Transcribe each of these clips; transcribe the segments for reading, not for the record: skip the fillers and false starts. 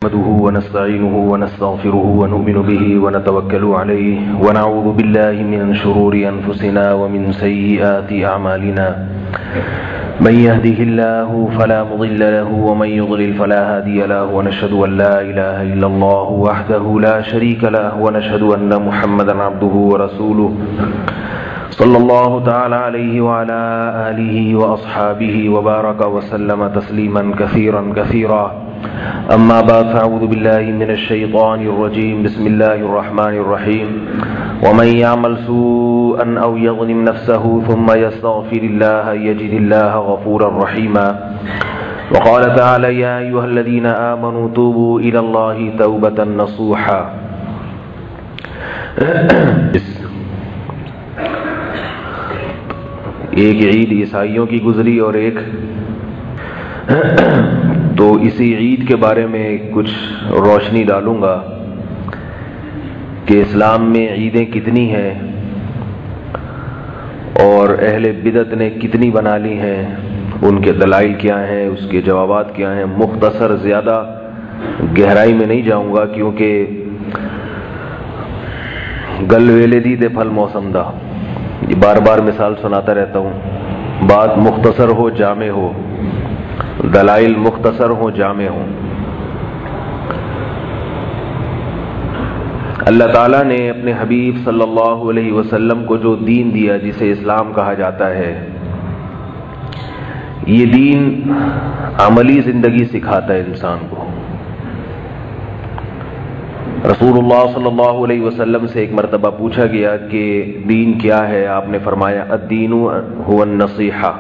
نحمده ونستعينه ونستغفره ونؤمن به ونتوكل عليه ونعوذ بالله من شرور أنفسنا ومن سيئات أعمالنا من يهده الله فلا مضل له ومن يضلل فلا هادي له ونشهد أن لا إله إلا الله وحده لا شريك له ونشهد أن محمدا عبده ورسوله صلى الله تعالى عليه وعلى آله وأصحابه وبارك وسلم تسليما كثيرا كثيرا أما بعد فأعوذ بالله من الشيطان الرجيم بسم الله الرحمن الرحيم ومن يعمل سوءا أو يظلم نفسه ثم يستغفر الله يجد الله غفورا رحيما وقال تعالى يا أيها الذين آمنوا توبوا إلى الله توبة نصوحا. ایک عید عیسائیوں کی گزری اور ایک تو اسی عید کے بارے میں کچھ روشنی ڈالوں گا کہ اسلام میں عیدیں کتنی ہیں اور اہل بدعت نے کتنی بنا لی ہیں، ان کے دلائل کیا ہیں، اس کے جوابات کیا ہیں. مختصر، زیادہ گہرائی میں نہیں جاؤں گا کیونکہ گل ویلے دی تے پھل موسم دا، یہ بار بار مثال سناتا رہتا ہوں. بات مختصر ہو جامع ہو، دلائل مختصر ہوں جامع ہوں. اللہ تعالیٰ نے اپنے حبیب صلی اللہ علیہ وسلم کو جو دین دیا جسے اسلام کہا جاتا ہے، یہ دین عملی زندگی سکھاتا ہے انسان کو. رسول اللہ صلی اللہ علیہ وسلم سے ایک مرتبہ پوچھا گیا کہ دین کیا ہے؟ آپ نے فرمایا الدین هو النصیحہ،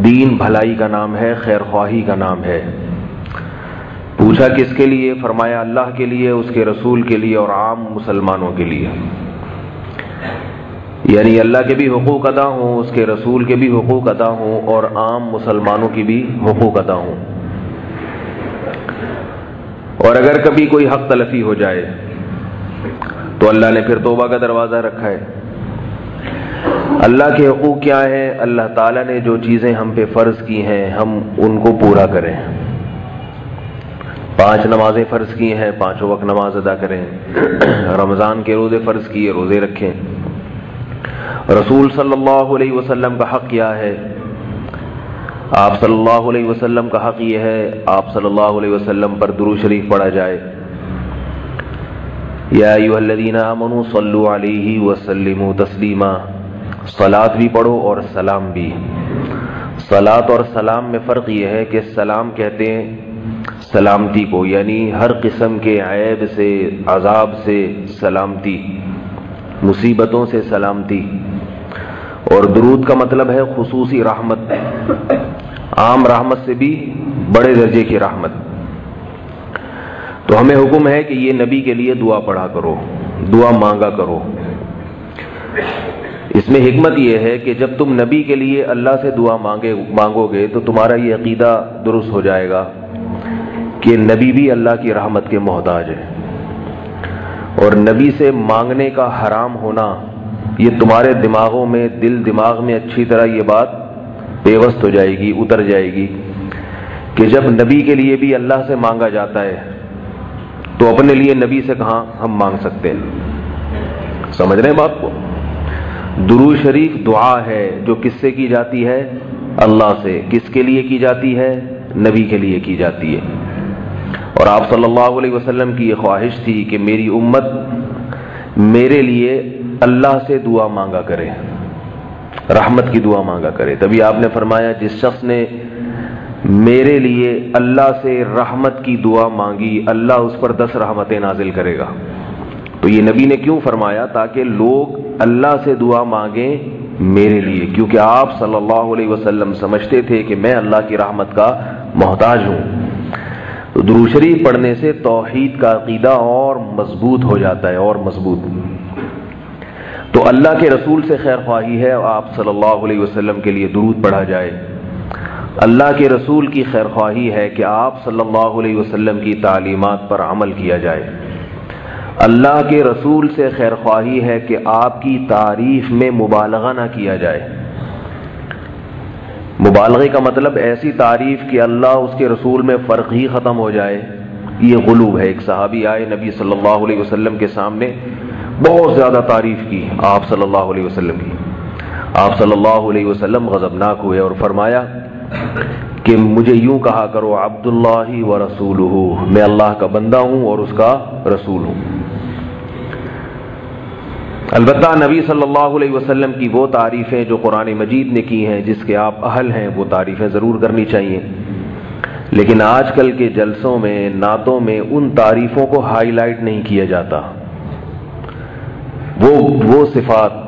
دین بھلائی کا نام ہے، خیر خواہی کا نام ہے. پوچھا کس کے لیے؟ فرمایا اللہ کے لیے، اس کے رسول کے لیے اور عام مسلمانوں کے لیے. یعنی اللہ کے بھی حقوق ادا ہوں، اس کے رسول کے بھی حقوق ادا ہوں اور عام مسلمانوں کی بھی حقوق ادا ہوں. اور اگر کبھی کوئی حق تلفی ہو جائے تو اللہ نے پھر توبہ کا دروازہ رکھا ہے. اللہ کے حقوق کیا ہیں؟ اللہ تعالیٰ نے جو چیزیں ہم پہ فرض کی ہیں ہم ان کو پورا کریں. 5 نمازیں فرض کی ہیں، 5 وقت نماز ادا کریں. رمضان کے روزے فرض کیے، روزے رکھیں. رسول صلی اللہ علیہ وسلم کا حق کیا ہے؟ آپ صلی اللہ علیہ وسلم کا حق یہ ہے آپ صلی اللہ علیہ وسلم پر درود شریف پڑھا جائے. یا ایھا الذین آمنوا صلوا علیہ وسلموا تسلیما. صلاۃ بھی پڑھو اور سلام بھی. صلاۃ اور سلام میں فرق یہ ہے کہ سلام کہتے ہیں سلامتی کو، یعنی ہر قسم کے عیب سے، عذاب سے سلامتی، مصیبتوں سے سلامتی. اور درود کا مطلب ہے خصوصی رحمت، عام رحمت سے بھی بڑے درجے کی رحمت. تو ہمیں حکم ہے کہ یہ نبی کے لیے دعا پڑھا کرو، دعا مانگا کرو. اس میں حکمت یہ ہے کہ جب تم نبی کے لیے اللہ سے دعا مانگو گے تو تمہارا یہ عقیدہ درست ہو جائے گا کہ نبی بھی اللہ کی رحمت کے محتاج ہے. اور نبی سے مانگنے کا حرام ہونا یہ تمہارے دماغوں میں، دل دماغ میں اچھی طرح یہ بات پیوست ہو جائے گی، اتر جائے گی کہ جب نبی کے لیے بھی اللہ سے مانگا جاتا ہے تو اپنے لیے نبی سے کہاں ہم مانگ سکتے ہیں؟ سمجھ رہے ہیں بات کو؟ درود شریف دعا ہے جو کس سے کی جاتی ہے؟ اللہ سے. کس کے لیے کی جاتی ہے؟ نبی کے لیے کی جاتی ہے. اور آپ صلی اللہ علیہ وسلم کی یہ خواہش تھی کہ میری امت میرے لیے اللہ سے دعا مانگا کرے، رحمت کی دعا مانگا کرے. تبھی آپ نے فرمایا جس شخص نے میرے لیے اللہ سے رحمت کی دعا مانگی اللہ اس پر 10 رحمتیں نازل کرے گا. تو یہ نبی نے کیوں فرمایا؟ تاکہ لوگ اللہ سے دعا مانگیں میرے لیے، کیونکہ آپ صلی اللہ علیہ وسلم سمجھتے تھے کہ میں اللہ کی رحمت کا محتاج ہوں. تو درود شریف پڑھنے سے توحید کا عقیدہ اور مضبوط ہو جاتا ہے، اور مضبوط. تو اللہ کے رسول سے خیر خواہی ہے آپ صلی اللہ علیہ وسلم کے لیے درود پڑھا جائے. اللہ کے رسول کی خیر خواہی ہے کہ آپ صلی اللہ علیہ وسلم کی تعلیمات پر عمل کیا جائے. اللہ کے رسول سے خیر خواہی ہے کہ آپ کی تعریف میں مبالغہ نہ کیا جائے. مبالغے کا مطلب ایسی تعریف کہ اللہ اس کے رسول میں فرق ہی ختم ہو جائے. یہ غلو ہے۔ ایک صحابی آئے نبی صلی اللہ علیہ وسلم کے سامنے، بہت زیادہ تعریف کی آپ صلی اللہ علیہ وسلم کی۔ آپ صلی اللہ علیہ وسلم غضبناک ہوئے اور فرمایا کہ مجھے یوں کہا کرو عبداللہ و رسولہ، میں اللہ کا بندہ ہوں اور اس کا رسول ہوں۔ البتہ نبی صلی اللہ علیہ وسلم کی وہ تعریفیں جو قرآن مجید نے کی ہیں، جس کے آپ اہل ہیں، وہ تعریفیں ضرور کرنی چاہیے، لیکن آج کل کے جلسوں میں، نعتوں میں ان تعریفوں کو ہائی لائٹ نہیں کیا جاتا۔ وہ صفات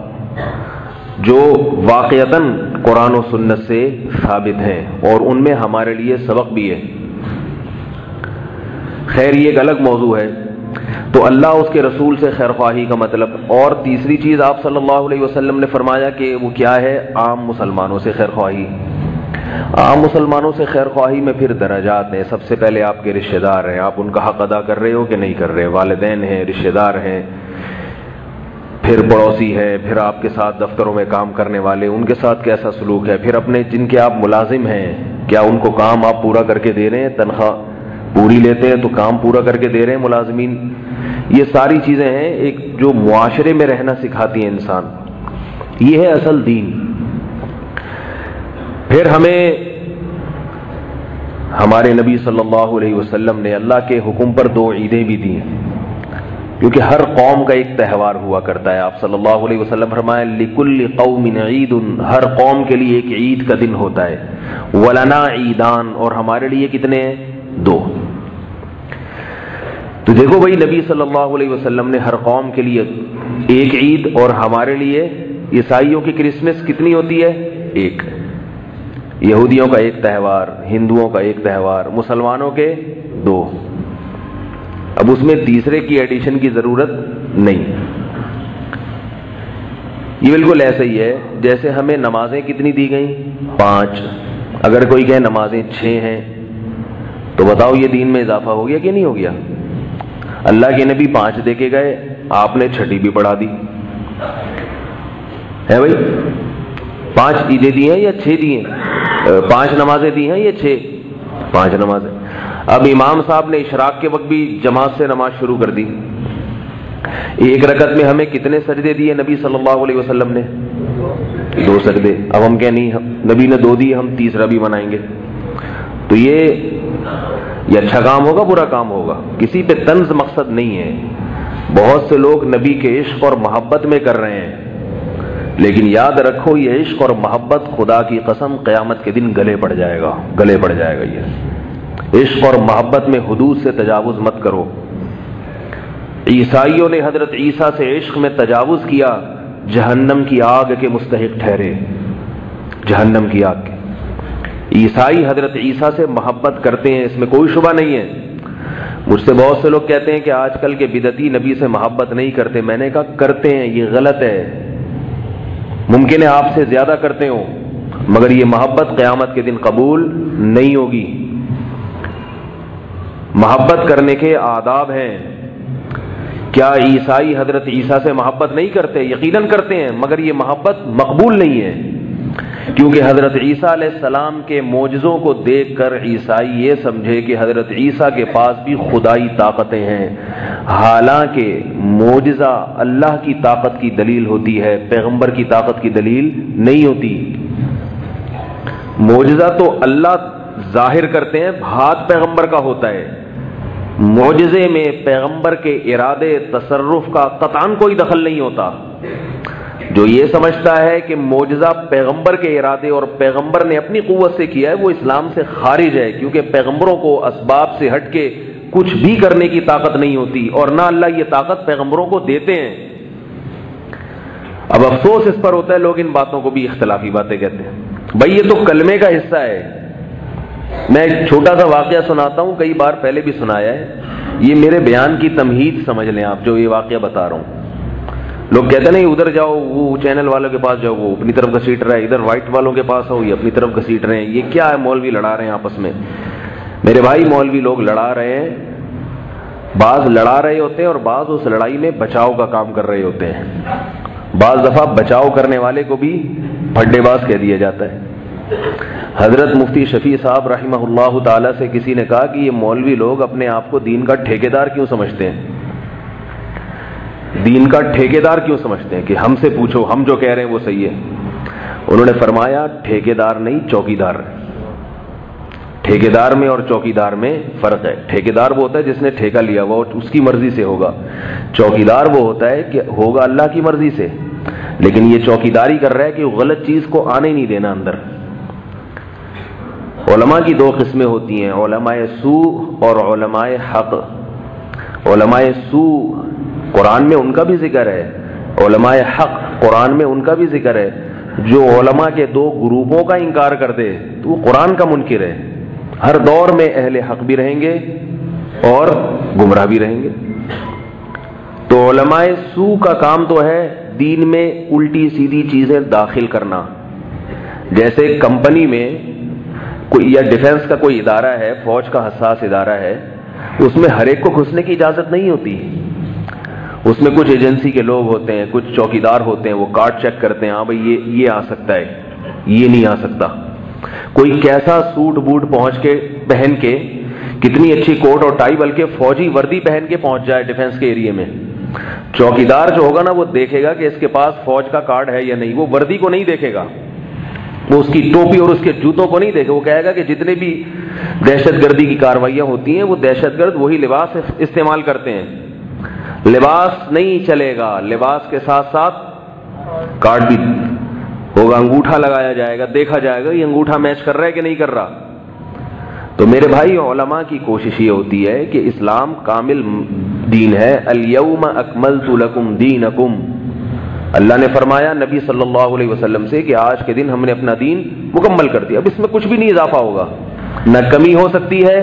جو واقعتاً قرآن و سنت سے ثابت ہیں اور ان میں ہمارے لیے سبق بھی ہے۔ خیر یہ ایک الگ موضوع ہے۔ تو اللہ اس کے رسول سے خیر خواہی کا مطلب، اور تیسری چیز آپ صلی اللہ علیہ وسلم نے فرمایا کہ وہ کیا ہے؟ عام مسلمانوں سے خیر خواہی۔ عام مسلمانوں سے خیر خواہی میں پھر درجات ہیں۔ سب سے پہلے آپ کے رشتہ دار ہیں، آپ ان کا حق ادا کر رہے ہو کہ نہیں کر رہے، والدین ہیں، رشتہ دار ہیں، پھر پڑوسی ہے، پھر آپ کے ساتھ دفتروں میں کام کرنے والے، ان کے ساتھ کیسا سلوک ہے، پھر اپنے جن کے آپ ملازم ہیں، کیا ان کو کام آپ پورا کر کے دے رہے ہیں؟ تنخواہ پوری لیتے ہیں تو کام پورا کر کے دے رہے ہیں ملازمین؟ یہ ساری چیزیں ہیں ایک جو معاشرے میں رہنا سکھاتی ہیں انسان۔ یہ ہے اصل دین۔ پھر ہمیں ہمارے نبی صلی اللہ علیہ وسلم نے اللہ کے حکم پر 2 عیدیں بھی دی ہیں، کیونکہ ہر قوم کا ایک تہوار ہوا کرتا ہے۔ آپ صلی اللہ علیہ وسلم فرمائے لِكُلِّ قَوْمٍ عِيدٌ، ہر قوم کے لیے ایک عید کا دن ہوتا ہے۔ وَلَنَا عِيدان، اور ہمارے لیے کتنے ہیں؟ 2۔ تو دیکھو بھائی، نبی صلی اللہ علیہ وسلم نے ہر قوم کے لیے ایک عید، اور ہمارے لیے عیسائیوں کی کرسمس کتنی ہوتی ہے؟ 1۔ یہودیوں کا ایک تہوار، ہندوؤں کا ایک تہوار، مسلمانوں کے 2۔ اب اس میں تیسرے کی ایڈیشن کی ضرورت نہیں۔ یہ بالکل ایسا ہی ہے جیسے ہمیں نمازیں کتنی دی گئیں؟ 5۔ اگر کوئی کہے نمازیں 6 ہیں تو بتاؤ یہ دین میں اضافہ ہو گیا کہ نہیں ہو گیا؟ اللہ کے نبی 5 دے کے گئے، آپ نے 6 بھی بڑھا دی ہے بھائی۔ 5 عیدیں دی ہیں یا 6 دی ہیں؟ 5 نمازیں دی ہیں یا 6؟ 5 نمازیں۔ اب امام صاحب نے اشراق کے وقت بھی جماعت سے نماز شروع کر دی۔ ایک رکعت میں ہمیں کتنے سجدے دیے نبی صلی اللہ علیہ وسلم نے؟ 2 سجدے۔ اب ہم کیا نہیں، نبی نے 2 دیے، ہم تیسرا بھی بنائیں گے؟ تو یہ اچھا کام ہوگا، برا کام ہوگا؟ کسی پہ طنز مقصد نہیں ہے۔ بہت سے لوگ نبی کے عشق اور محبت میں کر رہے ہیں، لیکن یاد رکھو یہ عشق اور محبت خدا کی قسم قیامت کے دن گلے پڑ جائے گا، گلے پڑ جائے گا۔ یہ عشق اور محبت میں حدود سے تجاوز مت کرو۔ عیسائیوں نے حضرت عیسیٰ سے عشق میں تجاوز کیا، جہنم کی آگ کے مستحق ٹھہرے، جہنم کی آگ کے۔ عیسائی حضرت عیسیٰ سے محبت کرتے ہیں، اس میں کوئی شبہ نہیں ہے۔ مجھ سے بہت سے لوگ کہتے ہیں کہ آج کل کے بدعتی نبی سے محبت نہیں کرتے۔ میں نے کہا کرتے ہیں، یہ غلط ہے۔ ممکن ہے آپ سے زیادہ کرتے ہوں، مگر یہ محبت قیامت کے دن قبول نہیں ہوگی۔ محبت کرنے کے آداب ہیں۔ کیا عیسائی حضرت عیسیٰ سے محبت نہیں کرتے؟ یقیناً کرتے ہیں، مگر یہ محبت مقبول نہیں ہے، کیونکہ حضرت عیسیٰ علیہ السلام کے معجزوں کو دیکھ کر عیسائی یہ سمجھے کہ حضرت عیسیٰ کے پاس بھی خدائی طاقتیں ہیں، حالانکہ معجزہ اللہ کی طاقت کی دلیل ہوتی ہے، پیغمبر کی طاقت کی دلیل نہیں ہوتی۔ معجزہ تو اللہ ظاہر کرتے ہیں، ہاتھ پیغمبر کا ہوتا ہے۔ معجزے میں پیغمبر کے ارادے تصرف کا قطعاً کوئی دخل نہیں ہوتا۔ جو یہ سمجھتا ہے کہ معجزہ پیغمبر کے ارادے اور پیغمبر نے اپنی قوت سے کیا ہے، وہ اسلام سے خارج ہے، کیونکہ پیغمبروں کو اسباب سے ہٹ کے کچھ بھی کرنے کی طاقت نہیں ہوتی، اور نہ اللہ یہ طاقت پیغمبروں کو دیتے ہیں۔ اب افسوس اس پر ہوتا ہے لوگ ان باتوں کو بھی اختلافی باتیں کہتے ہیں۔ بھائی یہ تو کلمے کا حصہ ہے۔ میں ایک چھوٹا سا واقعہ سناتا ہوں، کئی بار پہلے بھی سنایا ہے، یہ میرے بیان کی تمہید سمجھ لیں آپ، جو یہ واقعہ بتا رہا ہوں۔ لوگ کہتے ہیں نہیں ادھر جاؤ، وہ چینل والوں کے پاس جاؤ، وہ اپنی طرف گھسیٹ رہا ہے، ادھر وائٹ والوں کے پاس آؤ، یہ اپنی طرف گھسیٹ رہے ہیں، یہ کیا ہے؟ مولوی لڑا رہے ہیں آپس میں۔ میرے بھائی مولوی لوگ لڑا رہے ہیں، بعض لڑا رہے ہوتے ہیں اور بعض اس لڑائی میں بچاؤ کا کام کر رہے ہوتے ہیں۔ بعض دفعہ بچاؤ کرنے والے کو بھی پھڈے باز کہہ دیا جاتا ہے۔ حضرت مفتی شفیع صاحب رحمہ اللہ تعالی سے کسی نے کہا کہ یہ مولوی لوگ اپنے آپ کو دین کا ٹھیکیدار کیوں سمجھتے ہیں؟ دین کا ٹھیکیدار کیوں سمجھتے ہیں کہ ہم سے پوچھو، ہم جو کہہ رہے ہیں وہ صحیح ہے؟ انہوں نے فرمایا ٹھیکیدار نہیں، چوکیدار ہے۔ ٹھیکیدار میں اور چوکیدار میں فرق ہے۔ ٹھیکیدار وہ ہوتا ہے جس نے ٹھیکہ لیا ہوا اور اس کی مرضی سے ہوگا، چوکیدار وہ ہوتا ہے کہ ہوگا اللہ کی مرضی سے، لیکن یہ چوکیداری کر رہا ہے کہ وہ غلط چیز کو آنے نہیں دینا اندر۔ علماء کی دو قسمیں ہوتی ہیں، علماء سوء اور علماء حق۔ علماء سوء قرآن میں ان کا بھی ذکر ہے، علماء حق قرآن میں ان کا بھی ذکر ہے۔ جو علماء کے دو گروپوں کا انکار کر دے تو وہ قرآن کا منکر ہے۔ ہر دور میں اہل حق بھی رہیں گے اور گمراہ بھی رہیں گے۔ تو علماء سوء کا کام تو ہے دین میں الٹی سیدھی چیزیں داخل کرنا۔ جیسے کمپنی میں کوئی یا ڈیفنس کا کوئی ادارہ ہے، فوج کا حساس ادارہ ہے، اس میں ہر ایک کو گھسنے کی اجازت نہیں ہوتی۔ اس میں کچھ ایجنسی کے لوگ ہوتے ہیں، کچھ چوکیدار ہوتے ہیں، وہ کارڈ چیک کرتے ہیں، ہاں بھائی یہ آ سکتا ہے، یہ نہیں آ سکتا۔ کوئی کیسا سوٹ بوٹ پہن کے کتنی اچھی کوٹ اور ٹائی، بلکہ فوجی وردی پہن کے پہنچ جائے ڈیفنس کے ایریے میں، چوکیدار جو ہوگا نا وہ دیکھے گا کہ اس کے پاس فوج کا کارڈ ہے یا نہیں۔ وہ وردی کو نہیں دیکھے گا، وہ اس کی ٹوپی اور اس کے جوتوں کو نہیں دیکھے، وہ کہے گا کہ جتنے بھی دہشت گردی کی کاروائیاں ہوتی ہیں وہ دہشت گرد وہی لباس استعمال کرتے ہیں۔ لباس نہیں چلے گا، لباس کے ساتھ ساتھ کارڈ بھی ہوگا، انگوٹھا لگایا جائے گا، دیکھا جائے گا یہ انگوٹھا میچ کر رہا ہے کہ نہیں کر رہا۔ تو میرے بھائی علماء کی کوشش یہ ہوتی ہے کہ اسلام کامل دین ہے۔ الیوم اکملت لکم دینکم، اللہ نے فرمایا نبی صلی اللہ علیہ وسلم سے کہ آج کے دن ہم نے اپنا دین مکمل کر دیا، اب اس میں کچھ بھی نہیں اضافہ ہوگا، نہ کمی ہو سکتی ہے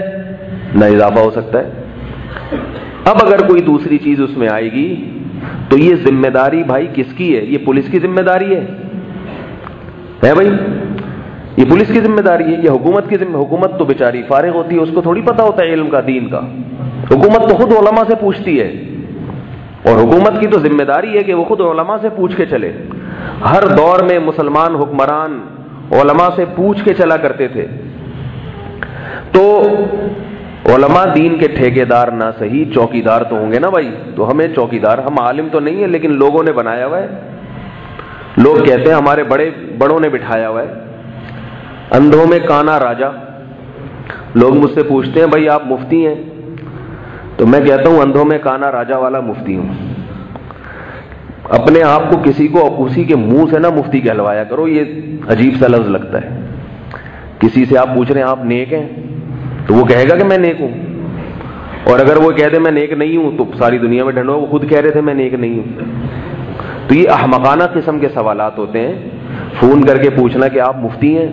نہ اضافہ ہو سکتا ہے۔ اب اگر کوئی دوسری چیز اس میں آئے گی تو یہ ذمہ داری بھائی کس کی ہے؟ یہ پولیس کی ذمہ داری ہے بھائی، یہ پولیس کی ذمہ داری ہے، یہ حکومت کی ذمہ۔ حکومت تو بیچاری فارغ ہوتی ہے، اس کو تھوڑی پتہ ہوتا ہے علم کا، دین کا۔ حکومت تو خود علماء سے پوچھتی ہے، اور حکومت کی تو ذمہ داری ہے کہ وہ خود علماء سے پوچھ کے چلے۔ ہر دور میں مسلمان حکمران علماء سے پوچھ کے چلا کرتے تھے۔ تو علماء دین کے ٹھیکیدار نہ صحیح چوکیدار تو ہوں گے نا بھائی۔ تو ہمیں چوکیدار، ہم عالم تو نہیں ہیں لیکن لوگوں نے بنایا ہوا ہے، لوگ کہتے ہیں ہمارے بڑوں نے بٹھایا ہوا ہے۔ اندھوں میں کانا راجا، لوگ مجھ سے پوچھتے ہیں بھائی آپ مفتی ہیں، تو میں کہتا ہوں اندھوں میں کانا راجا والا مفتی ہوں۔ اپنے آپ کو کسی کو اسی کے منہ سے نہ مفتی کہلوایا کرو، یہ عجیب سا لفظ لگتا ہے۔ کسی سے آپ پوچھ رہے ہیں آپ نیک ہیں تو وہ کہے گا کہ میں نیک ہوں، اور اگر وہ کہہ دے میں نیک نہیں ہوں تو ساری دنیا میں ڈھنڈو، وہ خود کہہ رہے تھے میں نیک نہیں ہوں۔ تو یہ احمقانہ قسم کے سوالات ہوتے ہیں، فون کر کے پوچھنا کہ آپ مفتی ہیں،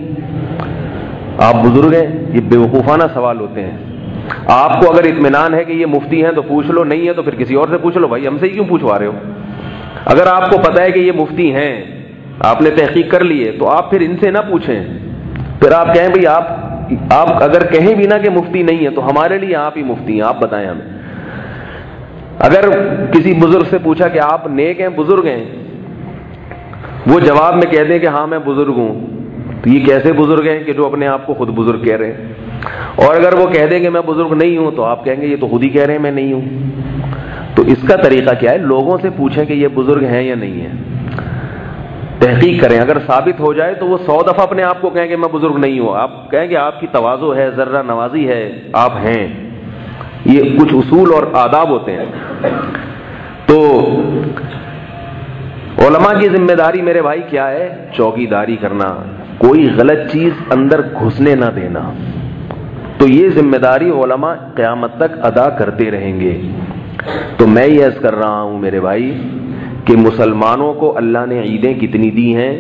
آپ بزرگ ہیں، یہ بیوقوفانہ سوال ہوتے ہیں۔ آپ کو اگر اطمینان ہے کہ یہ مفتی ہیں تو پوچھ لو، نہیں ہے تو پھر کسی اور سے پوچھ لو، بھائی ہم سے ہی کیوں پوچھوا رہے ہو؟ اگر آپ کو پتہ ہے کہ یہ مفتی ہیں، آپ نے تحقیق کر لی ہے، تو آپ پھر ان سے نہ پوچھیں۔ پھر آپ کہیں بھئی آپ اگر کہیں بھی نہ کہ مفتی نہیں ہے تو ہمارے لیے آپ ہی مفتی ہیں، آپ بتائیں ہمیں۔ اگر کسی بزرگ سے پوچھا کہ آپ نیک ہیں بزرگ ہیں، وہ جواب میں کہہ دیں کہ ہاں میں بزرگ ہوں، تو یہ کیسے بزرگ ہیں کہ جو اپنے آپ کو خود بزرگ کہہ رہے ہیں؟ اور اگر وہ کہہ دیں کہ میں بزرگ نہیں ہوں تو آپ کہیں گے یہ تو خود ہی کہہ رہے ہیں میں نہیں ہوں۔ تو اس کا طریقہ کیا ہے؟ لوگوں سے پوچھیں کہ یہ بزرگ ہیں یا نہیں ہیں، تحقیق کریں، اگر ثابت ہو جائے تو وہ 100 دفعہ اپنے آپ کو کہیں کہ میں بزرگ نہیں ہوں، آپ کہیں کہ آپ کی تواضع ہے، ذرہ نوازی ہے، آپ ہیں۔ یہ کچھ اصول اور آداب ہوتے ہیں۔ تو علماء کی ذمہ داری میرے بھائی کیا ہے؟ چوکیداری کرنا، کوئی غلط چیز اندر گھسنے نہ دینا۔ تو یہ ذمہ داری علماء قیامت تک ادا کرتے رہیں گے۔ تو میں یہ عرض کر رہا ہوں میرے بھائی کہ مسلمانوں کو اللہ نے عیدیں کتنی دی ہیں؟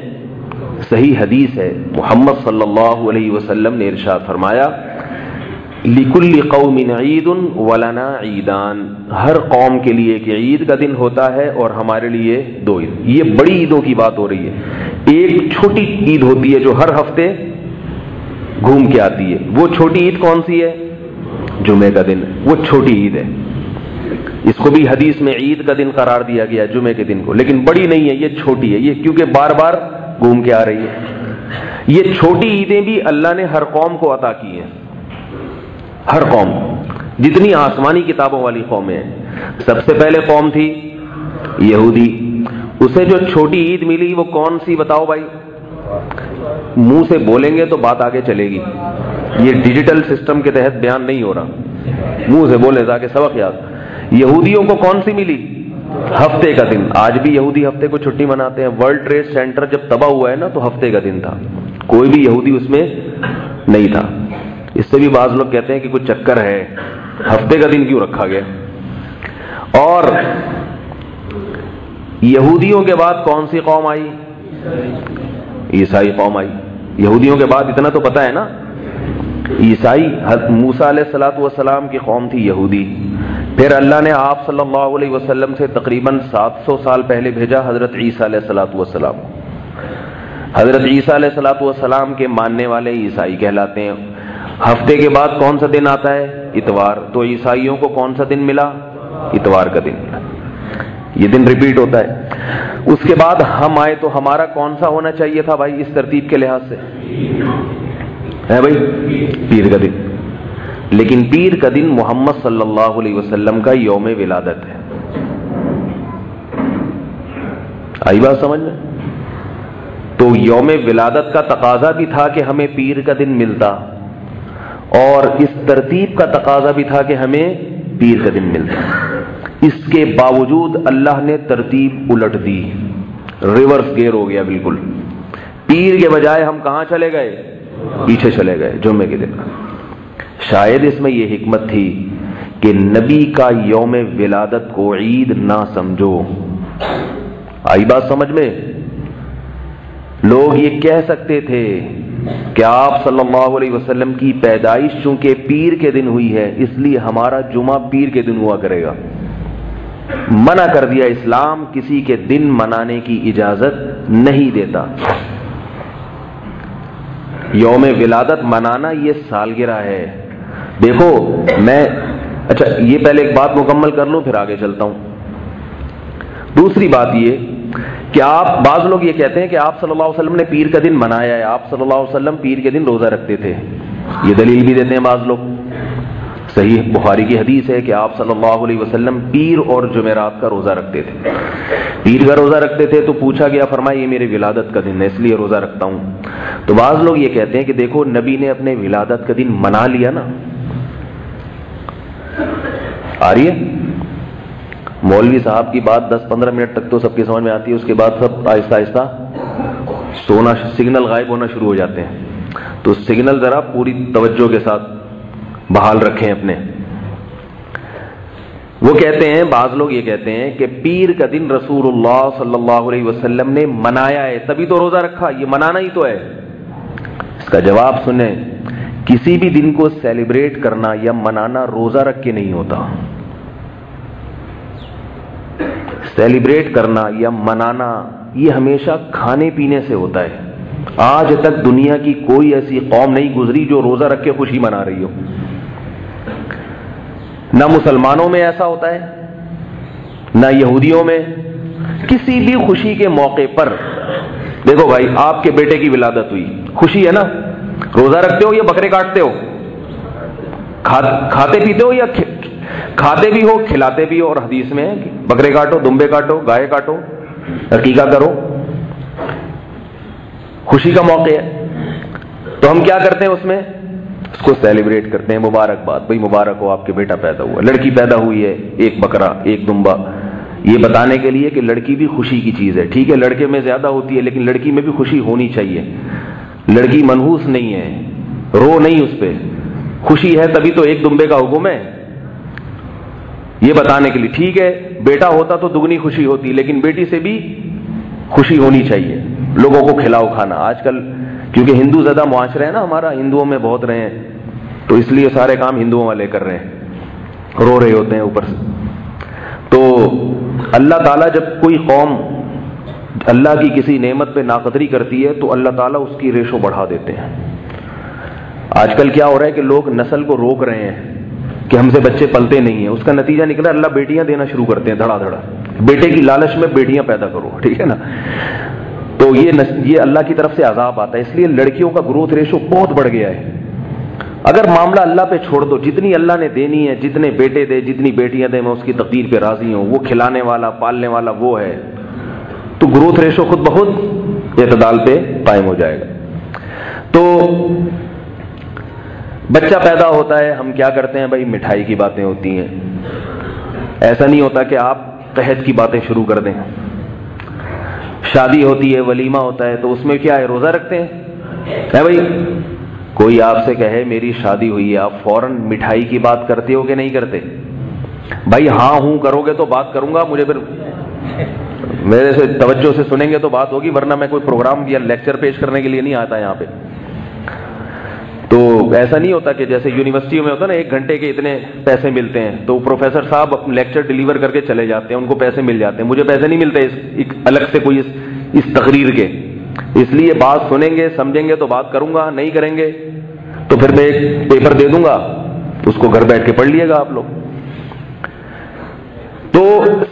صحیح حدیث ہے، محمد صلی اللہ علیہ وسلم نے ارشاد فرمایا لِكُلِّ قَوْمٍ عِيدٌ وَلَنَا عِيدان، ہر قوم کے لیے ایک عید کا دن ہوتا ہے اور ہمارے لیے 2 عید۔ یہ بڑی عیدوں کی بات ہو رہی ہے۔ ایک چھوٹی عید ہوتی ہے جو ہر ہفتے گھوم کے آتی ہے، وہ چھوٹی عید کون سی ہے؟ جمعے کا دن، وہ چھوٹی عید ہے، اس کو بھی حدیث میں عید کا دن قرار دیا گیا جمعے کے دن کو، لیکن بڑی نہیں ہے، یہ چھوٹی ہے، یہ کیونکہ بار بار گھوم کے آ رہی ہے۔ یہ چھوٹی عیدیں بھی اللہ نے ہر قوم کو عطا کی ہیں، ہر قوم، جتنی آسمانی کتابوں والی قومیں ہیں۔ سب سے پہلے قوم تھی یہودی، اسے جو چھوٹی عید ملی وہ کون سی بتاؤ بھائی؟ منہ سے بولیں گے تو بات آگے چلے گی، یہ ڈیجیٹل سسٹم کے تحت بیان نہیں ہو رہا، منہ سے بولیں تاکہ سبق یاد۔ یہودیوں کو کون سی ملی؟ ہفتے کا دن۔ آج بھی یہودی ہفتے کو چھٹی مناتے ہیں۔ ورلڈ ٹریڈ سینٹر جب تباہ ہوا ہے نا تو ہفتے کا دن تھا، کوئی بھی یہودی اس میں نہیں تھا۔ اس سے بھی بعض لوگ کہتے ہیں کہ کوئی چکر ہے، ہفتے کا دن کیوں رکھا گیا؟ اور یہودیوں کے بعد کون سی قوم آئی؟ عیسائی قوم آئی۔ یہودیوں کے بعد اتنا تو پتہ ہے نا، عیسائی، موسیٰ علیہ الصلوۃ والسلام کی قوم تھی یہودی۔ پھر اللہ نے آپ صلی اللہ علیہ وسلم سے تقریباً 700 سال پہلے بھیجا حضرت عیسیٰ علیہ الصلوۃ والسلام۔ حضرت عیسیٰ علیہ الصلوۃ والسلام کے ماننے والے عیسائی کہلاتے ہیں۔ ہفتے کے بعد کون سا دن آتا ہے؟ اتوار۔ تو عیسائیوں کو کون سا دن ملا؟ اتوار کا دن ملا، یہ دن ریپیٹ ہوتا ہے۔ اس کے بعد ہم آئے تو ہمارا کون سا ہونا چاہیے تھا بھائی اس ترتیب کے لحاظ سے؟ ہے بھائی پیر کا دن، لیکن پیر کا دن محمد صلی اللہ علیہ وسلم کا یوم ولادت ہے۔ آئی بات سمجھ میں؟ تو یوم ولادت کا تقاضا بھی تھا کہ ہمیں پیر کا دن ملتا، اور اس ترتیب کا تقاضا بھی تھا کہ ہمیں پیر کا دن ملتا۔ اس کے باوجود اللہ نے ترتیب الٹ دی، ریورس گیئر ہو گیا بالکل۔ پیر کے بجائے ہم کہاں چلے گئے؟ پیچھے چلے گئے جمعے کے دن۔ شاید اس میں یہ حکمت تھی کہ نبی کا یوم ولادت کو عید نہ سمجھو۔ آئی بات سمجھ میں؟ لوگ یہ کہہ سکتے تھے کہ آپ صلی اللہ علیہ وسلم کی پیدائش چونکہ پیر کے دن ہوئی ہے اس لیے ہمارا جمعہ پیر کے دن ہوا کرے گا۔ منع کر دیا، اسلام کسی کے دن منانے کی اجازت نہیں دیتا۔ یوم ولادت منانا یہ سالگرہ ہے۔ دیکھو اچھا یہ پہلے ایک بات مکمل کر لوں پھر آگے چلتا ہوں۔ دوسری بات یہ کہ بعض لوگ یہ کہتے ہیں کہ آپ صلی اللہ علیہ وسلم نے پیر کا دن منایا ہے، آپ صلی اللہ علیہ وسلم پیر کے دن روزہ رکھتے تھے، یہ دلیل بھی دیتے ہیں بعض لوگ۔ صحیح بخاری کی حدیث ہے کہ آپ صلی اللہ علیہ وسلم پیر اور جمعرات کا روزہ رکھتے تھے۔ پیر کا روزہ رکھتے تھے تو پوچھا گیا، فرمایا یہ میرے ولادت کا دن ہے اس لیے روزہ رکھتا ہوں۔ تو بعض لوگ یہ کہتے ہیں کہ دیکھو نبی نے اپنے ولادت کا دن منا لیا نا۔ آ رہی ہے؟ مولوی صاحب کی بات 10-15 منٹ تک تو سب کی سمجھ میں آتی ہے، اس کے بعد سب آہستہ آہستہ سونا، سگنل غائب ہونا شروع ہو جاتے ہیں۔ تو سگنل ذرا پوری توجہ کے ساتھ بحال رکھیں اپنے۔ وہ کہتے ہیں، بعض لوگ یہ کہتے ہیں کہ پیر کا دن رسول اللہ صلی اللہ علیہ وسلم نے منایا ہے تبھی تو روزہ رکھا، یہ منانا ہی تو ہے۔ اس کا جواب سنیں، کسی بھی دن کو سیلیبریٹ کرنا یا منانا روزہ رکھ کے نہیں ہوتا۔ سیلیبریٹ کرنا یا منانا یہ ہمیشہ کھانے پینے سے ہوتا ہے۔ آج تک دنیا کی کوئی ایسی قوم نہیں گزری جو روزہ رکھ کے خوشی منا رہی ہو۔ نہ مسلمانوں میں ایسا ہوتا ہے، نہ یہودیوں میں۔ کسی بھی خوشی کے موقع پر دیکھو بھائی، آپ کے بیٹے کی ولادت ہوئی، خوشی ہے نا، روزہ رکھتے ہو یا بکرے کاٹتے ہو؟ کھاتے پیتے ہو یا کھاتے بھی ہو کھلاتے بھی ہو؟ اور حدیث میں ہے کہ بکرے کاٹو، دمبے کاٹو، گائے کاٹو، عقیقہ کرو۔ خوشی کا موقع ہے تو ہم کیا کرتے ہیں اس میں؟ اس کو سیلیبریٹ کرتے ہیں، مبارکباد، بھائی مبارک ہو آپ کے بیٹا پیدا ہوا، لڑکی پیدا ہوئی ہے، ایک بکرا ایک دمبا، یہ بتانے کے لیے کہ لڑکی بھی خوشی کی چیز ہے۔ ٹھیک ہے لڑکے میں زیادہ ہوتی ہے لیکن لڑکی میں بھی خوشی ہونی چاہیے۔ لڑکی منحوس نہیں ہے، رو نہیں اس پہ، خوشی ہے تبھی تو ایک دمبے کا حکم ہے، یہ بتانے کے لیے۔ ٹھیک ہے بیٹا ہوتا تو دگنی خوشی ہوتی لیکن بیٹی سے بھی خوشی ہونی چاہیے۔ لوگوں کو کھلاؤ کھانا، آج کل کیونکہ ہندو زیادہ معاشرہ ہے نا ہمارا، ہندوؤں میں بہت رہے ہیں تو اس لیے سارے کام ہندوؤں والے کر رہے ہیں، رو رہے ہوتے ہیں اوپر سے۔ تو اللہ تعالیٰ جب کوئی قوم اللہ کی کسی نعمت پہ ناقدری کرتی ہے تو اللہ تعالیٰ اس کی ریشو بڑھا دیتے ہیں۔ آج کل کیا ہو رہا ہے کہ لوگ نسل کو روک رہے ہیں کہ ہم سے بچے پلتے نہیں ہیں، اس کا نتیجہ نکلا اللہ بیٹیاں دینا شروع کرتے ہیں دھڑا دھڑا۔ بیٹے کی لالچ میں بیٹیاں پیدا کرو، ٹھیک ہے نا۔ تو تو یہ اللہ کی طرف سے عذاب آتا ہے. اس لیے لڑکیوں کا گروتھ ریشو بہت بڑھ گیا ہے. اگر معاملہ اللہ پہ چھوڑ دو, جتنی اللہ نے دینی ہے, جتنے بیٹے دے, جتنی بیٹیاں دے, میں اس کی تقدیر پہ راضی ہوں, وہ کھلانے والا پالنے والا وہ ہے, تو گروتھ ریشو خود بخود اعتدال پہ قائم ہو جائے گا. تو بچہ پیدا ہوتا ہے, ہم کیا کرتے ہیں بھائی, مٹھائی کی باتیں ہوتی ہیں. ایسا نہیں ہوتا کہ آپ قحط کی باتیں شروع کر دیں. شادی ہوتی ہے, ولیمہ ہوتا ہے, تو اس میں کیا ہے, روزہ رکھتے ہیں. ہے بھائی, کوئی آپ سے کہے میری شادی ہوئی ہے, آپ فوراً مٹھائی کی بات کرتے ہو کہ نہیں کرتے؟ بھائی ہاں ہوں کرو گے تو بات کروں گا, مجھے پھر میرے سے توجہ سے سنیں گے تو بات ہوگی, ورنہ میں کوئی پروگرام یا لیکچر پیش کرنے کے لیے نہیں آتا یہاں پہ. تو ایسا نہیں ہوتا کہ جیسے یونیورسٹیوں میں ہوتا نا, 1 گھنٹے کے اتنے پیسے ملتے ہیں, تو پروفیسر صاحب لیکچر ڈیلیور کر کے چلے جاتے ہیں, ان کو پیسے مل جاتے ہیں. مجھے پیسے نہیں ملتے الگ سے کوئی اس تقریر کے. اس لیے بات سنیں گے, سمجھیں گے تو بات کروں گا, نہیں کریں گے تو پھر میں ایک پیپر دے دوں گا, اس کو گھر بیٹھ کے پڑھ لیے گا آپ لوگ. تو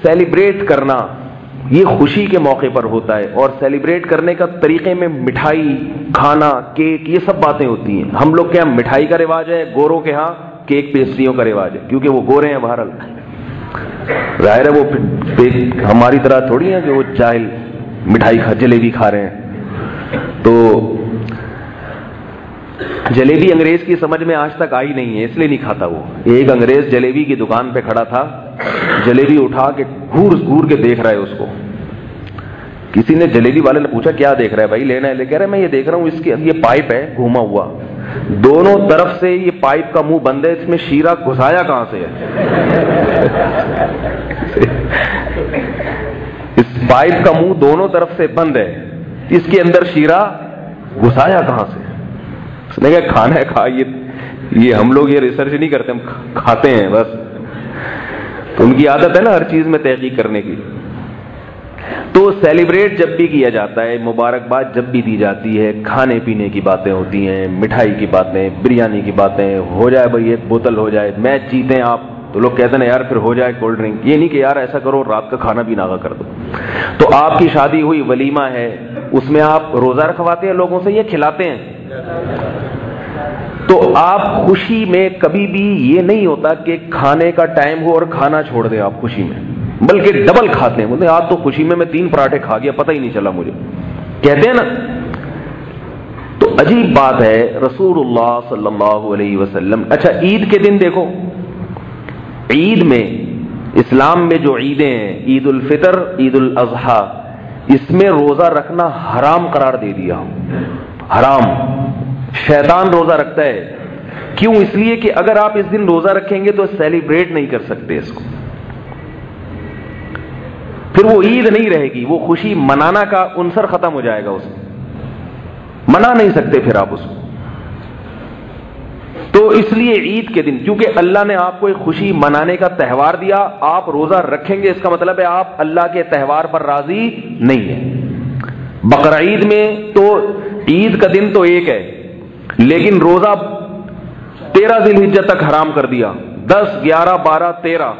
سیلیبریٹ کرنا یہ خوشی کے موقع پر ہوتا ہے, اور سیلیبریٹ کرنے کا طریقے میں مٹھائی, کھانا, کیک, یہ سب باتیں ہوتی ہیں. ہم لوگ کے یہاں مٹھائی کا رواج ہے, گوروں کے ہاں کیک پیسٹریوں کا رواج ہے, کیونکہ وہ گورے ہیں بہرحال. ظاہر ہے وہ ہماری طرح تھوڑی ہیں کہ وہ جاہل مٹھائی جلیبی کھا رہے ہیں. تو جلیبی انگریز کی سمجھ میں آج تک آئی نہیں ہے, اس لیے نہیں کھاتا وہ. ایک انگریز جلیبی کی دکان پہ کھڑا تھا, جلیبی اٹھا کے گھور کے دیکھ رہا ہے اس کو. کسی نے جلیبی والے نے پوچھا کیا دیکھ رہا ہے بھائی, لینا ہے لے. کہہ رہا ہے میں یہ دیکھ رہا ہوں اس کے یہ پائپ ہے گھوما ہوا, دونوں طرف سے یہ پائپ کا منہ بند ہے, اس میں شیرہ گھسایا کہاں سے ہے؟ اس پائپ کا منہ دونوں طرف سے بند ہے, اس کے اندر شیرہ گھسایا کہاں سے؟ اس نے کہا کھانا ہے, کھا. یہ ہم لوگ یہ ریسرچ نہیں کرتے, ہم کھاتے ہیں بس. تو ان کی عادت ہے نا ہر چیز میں تحقیق کرنے کی. تو سیلیبریٹ جب بھی کیا جاتا ہے, مبارکباد جب بھی دی جاتی ہے, کھانے پینے کی باتیں ہوتی ہیں, مٹھائی کی باتیں, بریانی کی باتیں, ہو جائے بھائی ایک بوتل ہو جائے, میچ جیتے آپ, تو لوگ کہتے ہیں یار پھر ہو جائے کولڈ ڈرنک. یہ نہیں کہ یار ایسا کرو رات کا کھانا بھی ناغا کر دو. تو آپ کی شادی ہوئی, ولیمہ ہے, اس میں آپ روزہ رکھواتے ہیں لوگوں سے, یہ کھلاتے ہیں. تو آپ خوشی میں کبھی بھی یہ نہیں ہوتا کہ کھانے کا ٹائم ہو اور کھانا چھوڑ دیں آپ خوشی میں, بلکہ ڈبل کھاتے ہیں. بولتے ہیں آج تو خوشی میں 3 پراٹھے کھا گیا, پتہ ہی نہیں چلا مجھے, کہتے ہیں نا. تو عجیب بات ہے, رسول اللہ صلی اللہ علیہ وسلم. اچھا عید کے دن دیکھو, عید میں اسلام میں جو عیدیں ہیں, عید الفطر, عید الاضحیٰ, اس میں روزہ رکھنا حرام قرار دے دیا. حرام. شیطان روزہ رکھتا ہے. کیوں؟ اس لیے کہ اگر آپ اس دن روزہ رکھیں گے تو سیلیبریٹ نہیں کر سکتے اس کو, پھر وہ عید نہیں رہے گی, وہ خوشی منانا کا عنصر ختم ہو جائے گا, اس میں منا نہیں سکتے پھر آپ اس کو. تو اس لیے عید کے دن, کیونکہ اللہ نے آپ کو ایک خوشی منانے کا تہوار دیا, آپ روزہ رکھیں گے, اس کا مطلب ہے آپ اللہ کے تہوار پر راضی نہیں ہیں. بقرعید میں تو عید کا دن تو ایک ہے, لیکن روزہ 13 ذی الحجہ تک حرام کر دیا, 10, 11, 12, 13.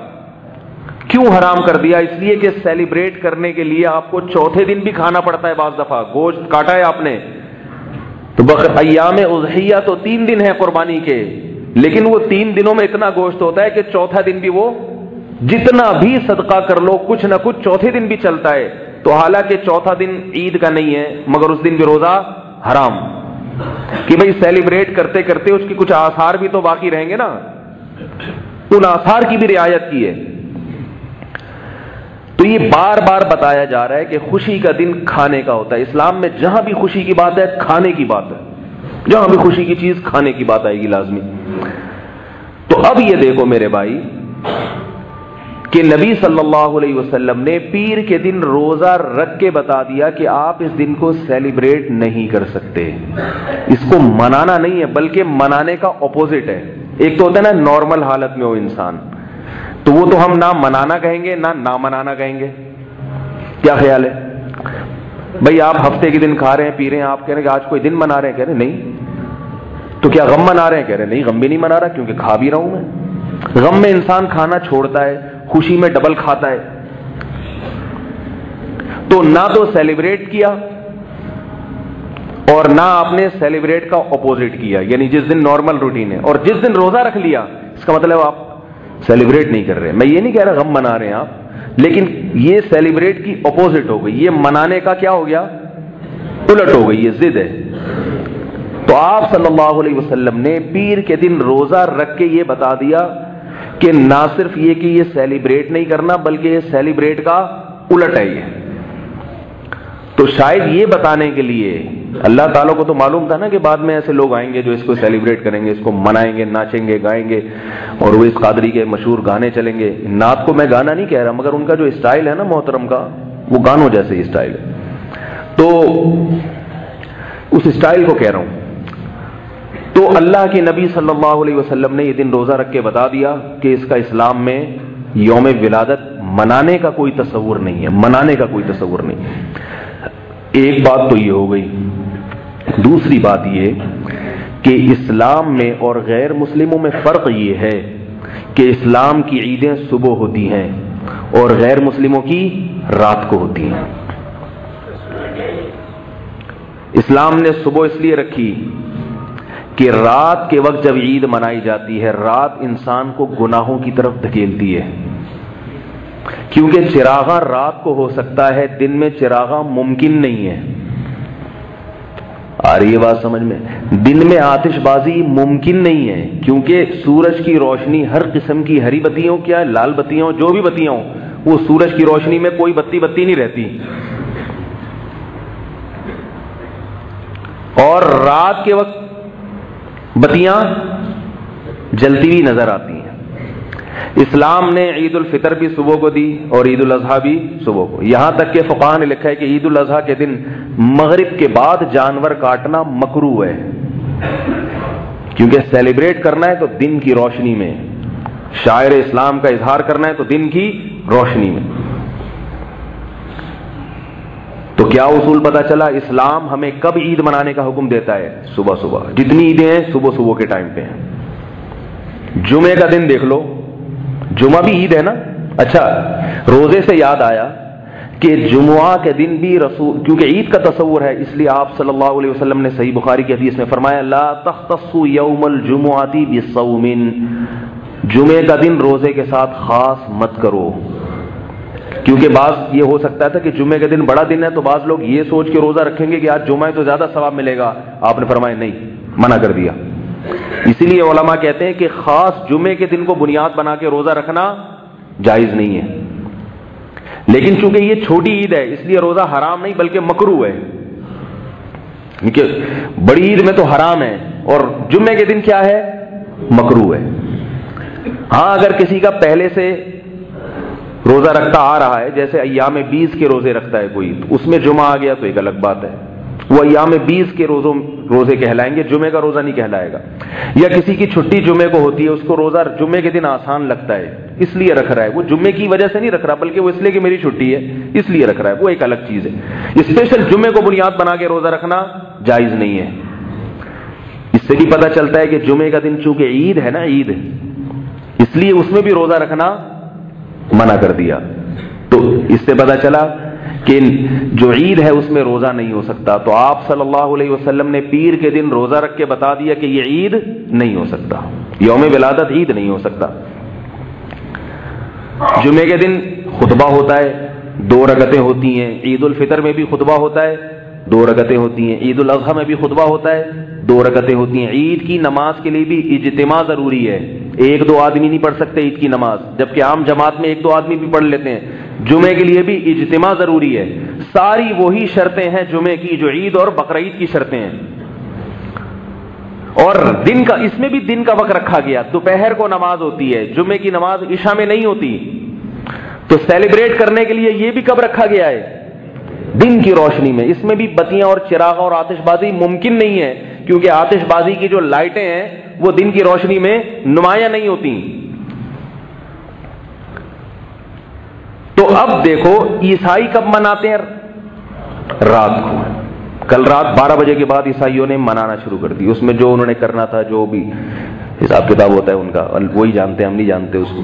کیوں حرام کر دیا؟ اس لیے کہ سیلیبریٹ کرنے کے لیے آپ کو چوتھے دن بھی کھانا پڑتا ہے. بعض دفعہ گوشت کاٹا ہے آپ نے, تو ایام اضحیہ تو 3 دن ہے قربانی کے, لیکن وہ 3 دنوں میں اتنا گوشت ہوتا ہے کہ چوتھا دن بھی وہ جتنا بھی صدقہ کر لو کچھ نہ کچھ چوتھے دن بھی چلتا ہے. تو حالانکہ چوتھا دن عید کا نہیں ہے, مگر اس دن بھی روزہ حرام, کہ بھئی سیلیبریٹ کرتے کرتے اس کی کچھ آثار بھی تو باقی رہیں گے نا, ان آثار کی بھی رعایت کی ہے. تو یہ بار بار بتایا جا رہا ہے کہ خوشی کا دن کھانے کا ہوتا ہے. اسلام میں جہاں بھی خوشی کی بات ہے کھانے کی بات ہے, جہاں بھی خوشی کی چیز کھانے کی بات آئے گی لازمی. تو اب یہ دیکھو میرے بھائی کہ نبی صلی اللہ علیہ وسلم نے پیر کے دن روزہ رکھ کے بتا دیا کہ آپ اس دن کو سیلیبریٹ نہیں کر سکتے. اس کو منانا نہیں ہے, بلکہ منانے کا اپوزٹ ہے. ایک تو ہوتا ہے نا نارمل حالت میں ہو انسان, تو وہ تو ہم نہ منانا کہیں گے نہ منانا کہیں گے. کیا خیال ہے بھئی؟ آپ ہفتے کے دن کھا رہے ہیں, پی رہے ہیں, آپ کہہ رہے ہیں کہ آج کوئی دن منا رہے ہیں, کہہ رہے ہیں نہیں. تو کیا غم منا رہے ہیں؟ کہہ رہے ہیں نہیں, غم بھی نہیں منا رہا, کیونکہ کھا بھی رہا ہوں میں. غم میں انسان کھانا چھوڑتا ہے, خوشی میں ڈبل کھاتا ہے. تو نہ تو سیلیبریٹ کیا اور نہ آپ نے سیلیبریٹ کا اپوزٹ کیا، یعنی جس دن نارمل روٹین ہے اور جس دن روزہ رکھ لیا اس کا مطلب آپ سیلیبریٹ نہیں کر رہے. میں یہ نہیں کہہ رہا غم منا رہے ہیں آپ، لیکن یہ سیلیبریٹ کی اپوزٹ ہو گئی، یہ منانے کا کیا ہو گیا، الٹ ہو گئی، یہ ضد ہے. تو آپ صلی اللہ علیہ وسلم نے پیر کے دن روزہ رکھ کے یہ بتا دیا کہ نہ صرف یہ کہ یہ سیلیبریٹ نہیں کرنا بلکہ یہ سیلیبریٹ کا الٹ ہے. یہ تو شاید یہ بتانے کے لیے اللہ تعالیٰ کو تو معلوم تھا نا کہ بعد میں ایسے لوگ آئیں گے جو اس کو سیلیبریٹ کریں گے، اس کو منائیں گے، ناچیں گے، گائیں گے، اور وہ اس قادری کے مشہور گانے چلیں گے. نعت کو میں گانا نہیں کہہ رہا، مگر ان کا جو اسٹائل ہے نا محترم کا، وہ گانوں جیسے ہی اسٹائل ہے. تو اس اسٹائل کو کہہ رہا ہوں. تو اللہ کے نبی صلی اللہ علیہ وسلم نے یہ دن روزہ رکھ کے بتا دیا کہ اس کا اسلام میں یوم ولادت منانے کا کوئی تصور نہیں ہے، منانے کا کوئی تصور نہیں. ایک بات تو یہ ہو گئی. دوسری بات یہ کہ اسلام میں اور غیر مسلموں میں فرق یہ ہے کہ اسلام کی عیدیں صبح ہوتی ہیں اور غیر مسلموں کی رات کو ہوتی ہیں. اسلام نے صبح اس لیے رکھی کہ رات کے وقت جب عید منائی جاتی ہے، رات انسان کو گناہوں کی طرف دھکیلتی ہے، کیونکہ چراغاں رات کو ہو سکتا ہے، دن میں چراغاں ممکن نہیں ہے. آ رہی ہے بات سمجھ میں؟ دن میں آتش بازی ممکن نہیں ہے کیونکہ سورج کی روشنی ہر قسم کی ہری بتیوں، کیا لال بتیاں، جو بھی بتیاں ہوں، وہ سورج کی روشنی میں کوئی بتی نہیں رہتی. اور رات کے وقت بتیاں جلتی ہوئی نظر آتی ہیں. اسلام نے عید الفطر بھی صبح کو دی اور عید الاضحیٰ بھی صبح کو. یہاں تک کہ فقہاء نے لکھا ہے کہ عید الاضحیٰ کے دن مغرب کے بعد جانور کاٹنا مکروہ ہے، کیونکہ سیلیبریٹ کرنا ہے تو دن کی روشنی میں، شاعر اسلام کا اظہار کرنا ہے تو دن کی روشنی میں. تو کیا اصول پتا چلا؟ اسلام ہمیں کب عید منانے کا حکم دیتا ہے؟ صبح صبح. جتنی عیدیں ہیں صبح صبح کے ٹائم پہ ہیں. جمعے کا دن دیکھ لو، جمعہ بھی عید ہے نا. اچھا، روزے سے یاد آیا کہ جمعہ کے دن بھی رسول، کیونکہ عید کا تصور ہے، اس لیے آپ صلی اللہ علیہ وسلم نے صحیح بخاری کی حدیث میں فرمایا لا تختصوا یوم الجمعۃ بصوم، جمعے کا دن روزے کے ساتھ خاص مت کرو. کیونکہ بعض یہ ہو سکتا تھا کہ جمعے کا دن بڑا دن ہے تو بعض لوگ یہ سوچ کے روزہ رکھیں گے کہ آج جمعہ ہے تو زیادہ ثواب ملے گا. آپ نے فرمایا نہیں، منع کر دیا. اسی لیے علماء کہتے ہیں کہ خاص جمعے کے دن کو بنیاد بنا کے روزہ رکھنا جائز نہیں ہے. لیکن چونکہ یہ چھوٹی عید ہے اس لیے روزہ حرام نہیں بلکہ مکروہ ہے، کیونکہ بڑی عید میں تو حرام ہے اور جمعے کے دن کیا ہے؟ مکروہ ہے. ہاں اگر کسی کا پہلے سے روزہ رکھتا آ رہا ہے، جیسے ایام 20 کے روزے رکھتا ہے کوئی، اس میں جمعہ آ گیا تو ایک الگ بات ہے، وہ ایام 20 کے روزے کہلائیں گے، جمعے کا روزہ نہیں کہلائے گا. یا کسی کی چھٹی جمعے کو ہوتی ہے، اس کو روزہ جمعے کے دن آسان لگتا ہے اس لیے رکھ رہا ہے، وہ جمعے کی وجہ سے نہیں رکھ رہا بلکہ وہ اس لیے کہ میری چھٹی ہے اس لیے رکھ رہا ہے، وہ ایک الگ چیز ہے. اسپیشل جمعے کو بنیاد بنا کے روزہ رکھنا جائز نہیں ہے. اس سے بھی پتہ چلتا ہے کہ جمعے کا دن چونکہ عید ہے نا، عید اس لیے اس میں بھی روزہ رکھنا منع کر دیا. تو اس سے پتہ چلا کہ جو عید ہے اس میں روزہ نہیں ہو سکتا. تو آپ صلی اللہ علیہ وسلم نے پیر کے دن روزہ رکھ کے بتا دیا کہ یہ عید نہیں ہو سکتا، یوم ولادت عید نہیں ہو سکتا. جمعے کے دن خطبہ ہوتا ہے، 2 رکعتیں ہوتی ہیں. عید الفطر میں بھی خطبہ ہوتا ہے، 2 رکعتیں ہوتی ہیں. عید الاضحیٰ میں بھی خطبہ ہوتا ہے، 2 رکعتیں ہوتی ہیں. عید کی نماز کے لیے بھی اجتماع ضروری ہے. 1-2 آدمی نہیں پڑھ سکتے عید کی نماز، جبکہ عام جماعت میں 1-2 آدمی بھی پڑھ لیتے ہیں. جمعے کے لیے بھی اجتماع ضروری ہے. ساری وہی شرطیں ہیں جمعے کی جو عید اور بقرعید کی شرطیں ہیں. اور دن کا، اس میں بھی دن کا وقت رکھا گیا. دوپہر کو نماز ہوتی ہے، جمعے کی نماز عشاء میں نہیں ہوتی. تو سیلیبریٹ کرنے کے لیے یہ بھی کب رکھا گیا ہے؟ دن کی روشنی میں. اس میں بھی بتیاں اور چراغ اور آتش بازی ممکن نہیں ہے کیونکہ آتش بازی کی جو لائٹیں ہیں وہ دن کی روشنی میں نمایاں نہیں ہوتی. تو اب دیکھو عیسائی کب مناتے ہیں؟ رات کو. کل رات 12 بجے کے بعد عیسائیوں نے منانا شروع کر دی. اس میں جو انہوں نے کرنا تھا، جو بھی حساب کتاب ہوتا ہے ان کا، وہی جانتے ہیں، ہم نہیں جانتے اس کو.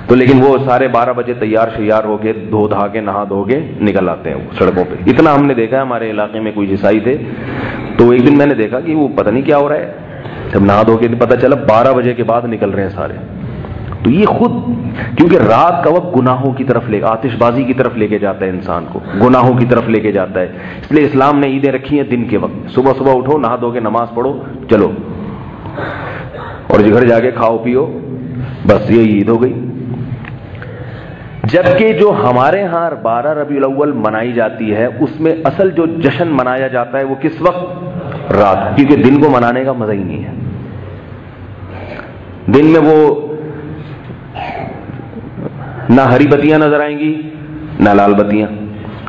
تو لیکن وہ سارے 12 بجے تیار شیار ہو کے دھو دھا کے نہا دھو کے نکل آتے ہیں وہ سڑکوں پہ. اتنا ہم نے دیکھا ہے. ہمارے علاقے میں کوئی عیسائی تھے تو ایک دن میں نے دیکھا کہ وہ پتہ نہیں کیا ہو رہا ہے, جب نہا دھو کے پتہ چلا 12 بجے کے بعد نکل رہے ہیں سارے. تو یہ خود کیونکہ رات کا وقت گناہوں کی طرف آتش بازی کی طرف لے کے جاتا ہے انسان کو, گناہوں کی طرف لے کے جاتا ہے. اس لیے اسلام نے عیدیں رکھی ہیں دن کے وقت. صبح صبح اٹھو, نہا دھو کے نماز پڑھو, چلو اور گھر جا کے کھاؤ پیو, بس یہ عید ہو گئی. جبکہ جو ہمارے ہاں 12 ربیع الاول منائی جاتی ہے اس میں اصل جو جشن منایا جاتا ہے وہ کس وقت؟ رات, کیونکہ دن کو منانے کا مزہ ہی نہیں ہے. دن میں وہ نہ ہری بتیاں نظر آئیں گی نہ لال بتیاں.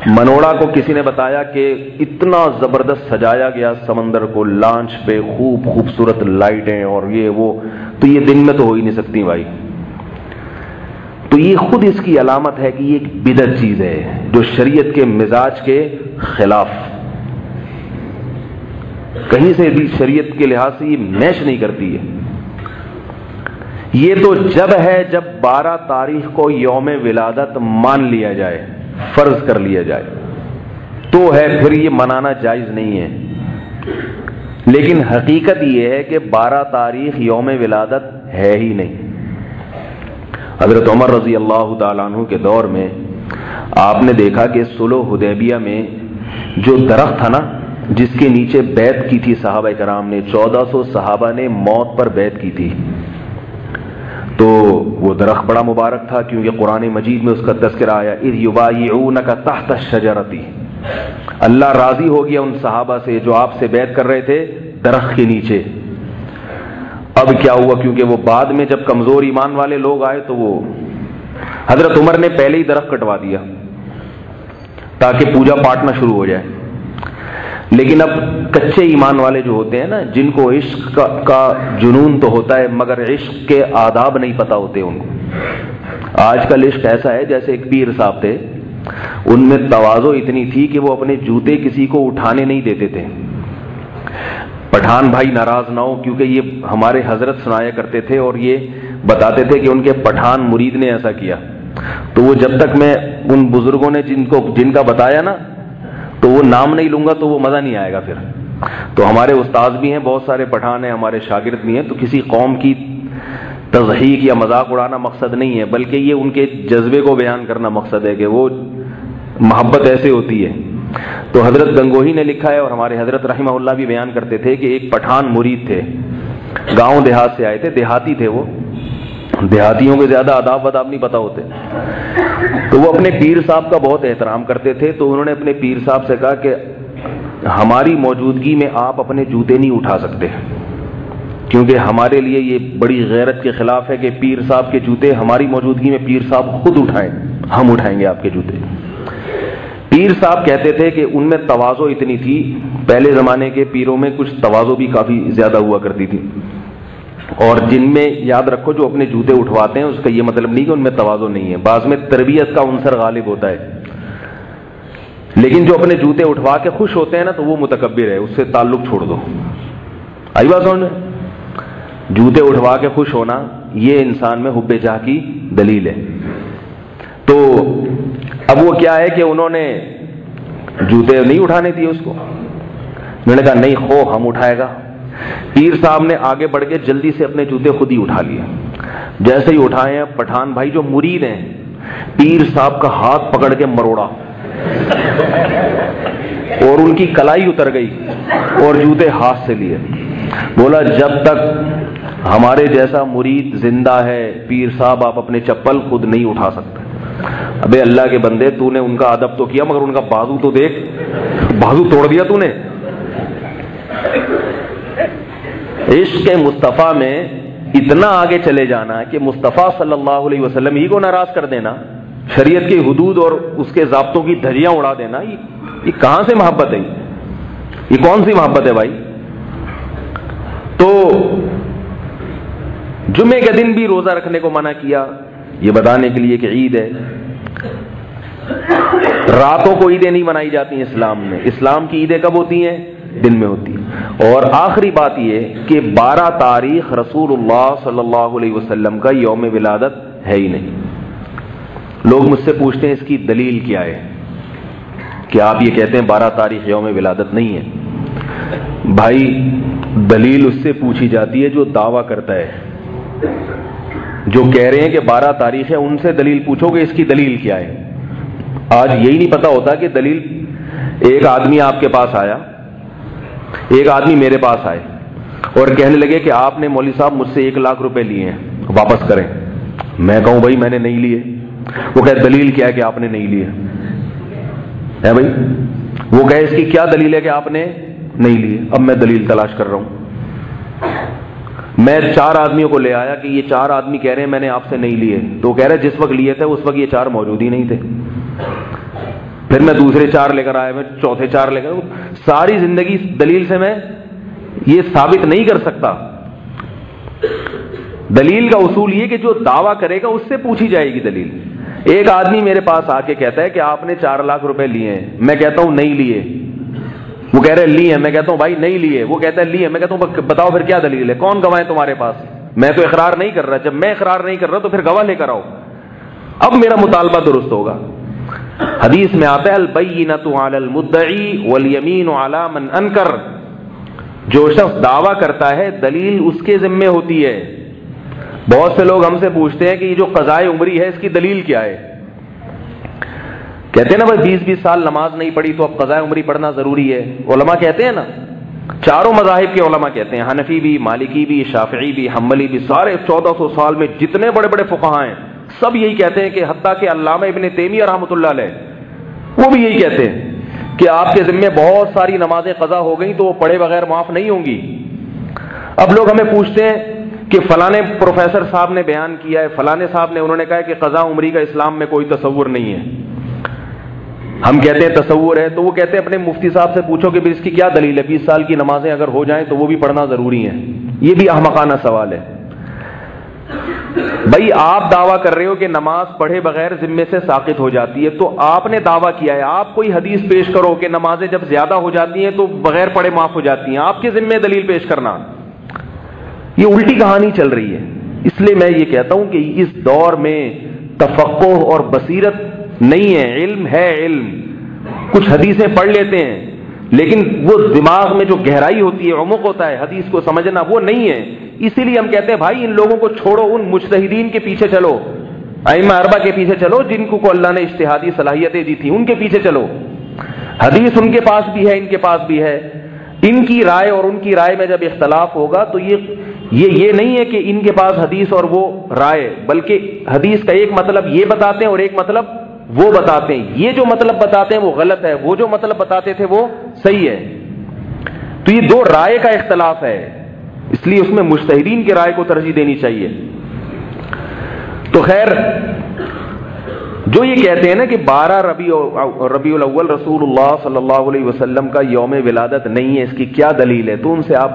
منوڑا کو کسی نے بتایا کہ اتنا زبردست سجایا گیا سمندر کو لانچ پہ, خوب خوبصورت لائٹیں اور یہ وہ, تو یہ دن میں تو ہو ہی نہیں سکتی بھائی. تو یہ خود اس کی علامت ہے کہ یہ ایک بدعت چیز ہے جو شریعت کے مزاج کے خلاف, کہیں سے بھی شریعت کے لحاظ سے یہ میچ نہیں کرتی ہے. یہ تو جب ہے جب 12 تاریخ کو یوم ولادت مان لیا جائے, فرض کر لیا جائے تو ہے, پھر یہ منانا جائز نہیں ہے. لیکن حقیقت یہ ہے کہ 12 تاریخ یوم ولادت ہے ہی نہیں. حضرت عمر رضی اللہ تعالیٰ عنہ کے دور میں آپ نے دیکھا کہ صلح حدیبیہ میں جو درخت تھا نا جس کے نیچے بیعت کی تھی صحابہ کرام نے, 1400 صحابہ نے موت پر بیعت کی تھی, تو وہ درخت بڑا مبارک تھا کیونکہ قرآن مجید میں اس کا تذکرہ آیا, اذ یبایعونک تحت الشجرۃ, اللہ راضی ہو گیا ان صحابہ سے جو آپ سے بیعت کر رہے تھے درخت کے نیچے. اب کیا ہوا, کیونکہ وہ بعد میں جب کمزور ایمان والے لوگ آئے تو وہ حضرت عمر نے پہلے ہی درخت کٹوا دیا تاکہ پوجا پاٹ نہ شروع ہو جائے. لیکن اب کچے ایمان والے جو ہوتے ہیں نا, جن کو عشق کا جنون تو ہوتا ہے مگر عشق کے آداب نہیں پتہ ہوتے ان کو. آج کل عشق ایسا ہے جیسے ایک پیر صاحب تھے, ان میں تواضع اتنی تھی کہ وہ اپنے جوتے کسی کو اٹھانے نہیں دیتے تھے. پٹھان بھائی ناراض نہ ہو, کیونکہ یہ ہمارے حضرت سنایا کرتے تھے اور یہ بتاتے تھے کہ ان کے پٹھان مرید نے ایسا کیا. تو وہ جب تک میں ان بزرگوں نے جن کا بتایا نا تو وہ نام نہیں لوں گا تو وہ مزہ نہیں آئے گا پھر. تو ہمارے استاد بھی ہیں, بہت سارے پٹھان ہیں, ہمارے شاگرد بھی ہیں. تو کسی قوم کی تضحیک یا مذاق اڑانا مقصد نہیں ہے, بلکہ یہ ان کے جذبے کو بیان کرنا مقصد ہے کہ وہ محبت ایسے ہوتی ہے. تو حضرت گنگوہی نے لکھا ہے اور ہمارے حضرت رحمہ اللہ بھی بیان کرتے تھے کہ ایک پٹھان مرید تھے, گاؤں دیہات سے آئے تھے, دیہاتی تھے وہ, دیہاتیوں کے زیادہ آداب وداب نہیں پتہ ہوتے. تو وہ اپنے پیر صاحب کا بہت احترام کرتے تھے. تو انہوں نے اپنے پیر صاحب سے کہا کہ ہماری موجودگی میں آپ اپنے جوتے نہیں اٹھا سکتے, کیونکہ ہمارے لیے یہ بڑی غیرت کے خلاف ہے کہ پیر صاحب کے جوتے ہماری موجودگی میں پیر صاحب خود اٹھائیں, ہم اٹھائیں گے آپ کے جوتے. پیر صاحب کہتے تھے کہ ان میں تواضع اتنی تھی, پہلے زمانے کے پیروں میں کچھ تواضع بھی کافی زیادہ ہوا کرتی تھی, اور جن میں یاد رکھو جو اپنے جوتے اٹھواتے ہیں اس کا یہ مطلب نہیں کہ ان میں تواضع نہیں ہے, بعض میں تربیت کا عنصر غالب ہوتا ہے. لیکن جو اپنے جوتے اٹھوا کے خوش ہوتے ہیں نا تو وہ متکبر ہے, اس سے تعلق چھوڑ دو. آئی بات سمجھ میں؟ جوتے اٹھوا کے خوش ہونا یہ انسان میں حب جاہ کی دلیل ہے. تو اب وہ کیا ہے کہ انہوں نے جوتے نہیں اٹھانے دیے اس کو. میں نے کہا نہیں خو ہم اٹھائے گا. پیر صاحب نے آگے بڑھ کے جلدی سے اپنے جوتے خود ہی اٹھا لیے. جیسے ہی اٹھائے ہیں, پٹھان بھائی جو مرید ہیں پیر صاحب کا ہاتھ پکڑ کے مروڑا اور ان کی کلائی اتر گئی اور جوتے ہاتھ سے لیے. بولا جب تک ہمارے جیسا مرید زندہ ہے پیر صاحب آپ اپنے چپل خود نہیں اٹھا سکتے. ابے اللہ کے بندے, تو نے ان کا ادب تو کیا مگر ان کا بازو تو دیکھ, بازو توڑ دیا تو نے. عشق مصطفیٰ میں اتنا آگے چلے جانا ہے کہ مصطفیٰ صلی اللہ علیہ وسلم ہی کو ناراض کر دینا, شریعت کی حدود اور اس کے ضابطوں کی دھجیاں اڑا دینا, یہ کہاں سے محبت ہے؟ یہ کون سی محبت ہے بھائی؟ تو جمعے کے دن بھی روزہ رکھنے کو منع کیا, یہ بتانے کے لیے کہ عید ہے. راتوں کو عیدیں نہیں منائی جاتی ہیں اسلام میں. اسلام کی عیدیں کب ہوتی ہیں؟ دن میں ہوتی ہے. اور آخری بات یہ کہ 12 تاریخ رسول اللہ صلی اللہ علیہ وسلم کا یوم ولادت ہے ہی نہیں. لوگ مجھ سے پوچھتے ہیں اس کی دلیل کیا ہے کہ آپ یہ کہتے ہیں 12 تاریخ یوم ولادت نہیں ہے. بھائی دلیل اس سے پوچھی جاتی ہے جو دعویٰ کرتا ہے. جو کہہ رہے ہیں کہ 12 تاریخ ہے ان سے دلیل پوچھو کہ اس کی دلیل کیا ہے. آج یہی نہیں پتا ہوتا کہ دلیل. ایک آدمی آپ کے پاس آیا, ایک آدمی میرے پاس آئے اور کہنے لگے کہ آپ نے مولوی صاحب مجھ سے 1 لاکھ روپے لیے ہیں, واپس کریں. میں کہوں بھائی میں نے نہیں لیے. وہ کہے دلیل کیا ہے کہ آپ نے نہیں لیے ہے بھائی. وہ کہے اس کی کیا دلیل ہے کہ آپ نے نہیں لیے. اب میں دلیل تلاش کر رہا ہوں. میں 4 آدمیوں کو لے آیا کہ یہ 4 آدمی کہہ رہے ہیں میں نے آپ سے نہیں لیے. تو وہ کہہ رہے جس وقت لیے تھے اس وقت یہ 4 موجود ہی نہیں تھے. پھر میں دوسرے 4 لے کر آیا, میں چوتھے 4 لے کر. ساری زندگی دلیل سے میں یہ ثابت نہیں کر سکتا. دلیل کا اصول یہ کہ جو دعویٰ کرے گا اس سے پوچھی جائے گی دلیل. ایک آدمی میرے پاس آ کے کہتا ہے کہ آپ نے 4 لاکھ روپے لیے ہیں. میں کہتا ہوں نہیں لیے. وہ کہہ رہے لیے ہیں. میں کہتا ہوں بھائی نہیں لیے. وہ کہتا ہے لیے. میں کہتا ہوں بتاؤ پھر کیا دلیل ہے, کون گواہ ہے تمہارے پاس. میں تو اقرار نہیں کر رہا. جب میں اقرار نہیں کر رہا تو پھر گواہ لے کر آؤ. اب میرا مطالبہ درست ہوگا. حدیث میں آتا ہے البینۃ علی المدعی والیمین علی من انکر. جو شخص دعویٰ کرتا ہے دلیل اس کے ذمے ہوتی ہے. بہت سے لوگ ہم سے پوچھتے ہیں کہ یہ جو قضائے عمری ہے اس کی دلیل کیا ہے. کہتے ہیں نا بھائی 20 سال نماز نہیں پڑھی تو اب قضائے عمری پڑھنا ضروری ہے. علماء کہتے ہیں نا, چاروں مذاہب کے علماء کہتے ہیں, حنفی بھی, مالکی بھی, شافعی بھی, حنبلی بھی, سارے 1400 سال میں جتنے بڑے بڑے فقہاء ہیں سب یہی کہتے ہیں کہ حتیٰ کہ علامہ ابن تیمیہ رحمۃ اللہ علیہ وہ بھی یہی کہتے ہیں کہ آپ کے ذمے بہت ساری نمازیں قضا ہو گئیں تو وہ پڑھے بغیر معاف نہیں ہوں گی. اب لوگ ہمیں پوچھتے ہیں کہ فلانے پروفیسر صاحب نے بیان کیا ہے, فلانے صاحب نے, انہوں نے کہا کہ قضا عمری کا اسلام میں کوئی تصور نہیں ہے. ہم کہتے ہیں تصور ہے. تو وہ کہتے ہیں اپنے مفتی صاحب سے پوچھو کہ اس کی کیا دلیل ہے, 20 سال کی نمازیں اگر ہو جائیں تو وہ بھی پڑھنا ضروری ہے. یہ بھی احمقانہ سوال ہے. بھائی آپ دعویٰ کر رہے ہو کہ نماز پڑھے بغیر ذمے سے ساقط ہو جاتی ہے, تو آپ نے دعویٰ کیا ہے, آپ کوئی حدیث پیش کرو کہ نمازیں جب زیادہ ہو جاتی ہیں تو بغیر پڑھے معاف ہو جاتی ہیں. آپ کے ذمے دلیل پیش کرنا, یہ الٹی کہانی چل رہی ہے. اس لیے میں یہ کہتا ہوں کہ اس دور میں تفقہ اور بصیرت نہیں ہے, علم ہے. علم کچھ حدیثیں پڑھ لیتے ہیں لیکن وہ دماغ میں جو گہرائی ہوتی ہے, عمق ہوتا ہے, حدیث کو سمجھنا وہ نہیں ہے. اسی لیے ہم کہتے ہیں بھائی ان لوگوں کو چھوڑو, ان مجتہدین کے پیچھے چلو, ائمہ اربعہ کے پیچھے چلو جن کو اللہ نے اجتہادی صلاحیتیں دی تھی, ان کے پیچھے چلو. حدیث ان کے پاس بھی ہے, ان کے پاس بھی ہے. ان کی رائے اور ان کی رائے میں جب اختلاف ہوگا تو یہ نہیں ہے کہ ان کے پاس حدیث اور وہ رائے, بلکہ حدیث کا ایک مطلب یہ بتاتے ہیں اور ایک مطلب وہ بتاتے ہیں. یہ جو مطلب بتاتے ہیں وہ غلط ہے, وہ جو مطلب بتاتے تھے وہ صحیح ہے. تو یہ 2 رائے کا اختلاف ہے, اس لیے اس میں مجتہدین کی رائے کو ترجیح دینی چاہیے. تو خیر جو یہ کہتے ہیں نا کہ 12 ربیع الاول رسول اللہ صلی اللہ علیہ وسلم کا یوم ولادت نہیں ہے, اس کی کیا دلیل ہے, تو ان سے آپ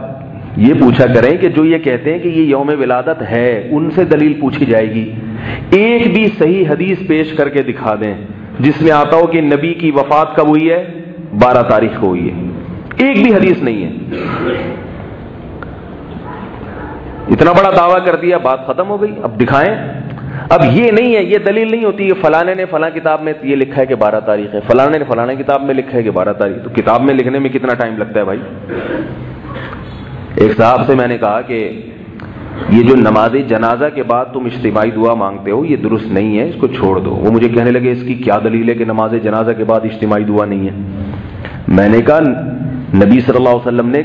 یہ پوچھا کریں کہ جو یہ کہتے ہیں کہ یہ یوم ولادت ہے ان سے دلیل پوچھی جائے گی. ایک بھی صحیح حدیث پیش کر کے دکھا دیں جس میں آتا ہو کہ نبی کی وفات کب ہوئی ہے, 12 تاریخ کو ہوئی ہے. ایک بھی حدیث نہیں ہے. اتنا بڑا دعویٰ کر دیا, بات ختم ہو گئی. اب دکھائیں. اب یہ نہیں ہے, یہ دلیل نہیں ہوتی کہ فلانے نے فلاں کتاب میں یہ لکھا ہے کہ 12 تاریخ ہے, فلانے نے فلانے کتاب میں لکھا ہے کہ 12 تاریخ. تو کتاب میں لکھنے میں کتنا ٹائم لگتا ہے بھائی. ایک صاحب سے میں نے کہا کہ یہ جو نماز جنازہ کے بعد تم اجتماعی دعا مانگتے ہو یہ درست نہیں ہے, اس کو چھوڑ دو. وہ مجھے کہنے لگے اس کی کیا دلیل ہے کہ نماز جنازہ کے بعد اجتماعی دعا نہیں ہے. میں نے کہا نبی صلی اللہ علیہ وسلم نے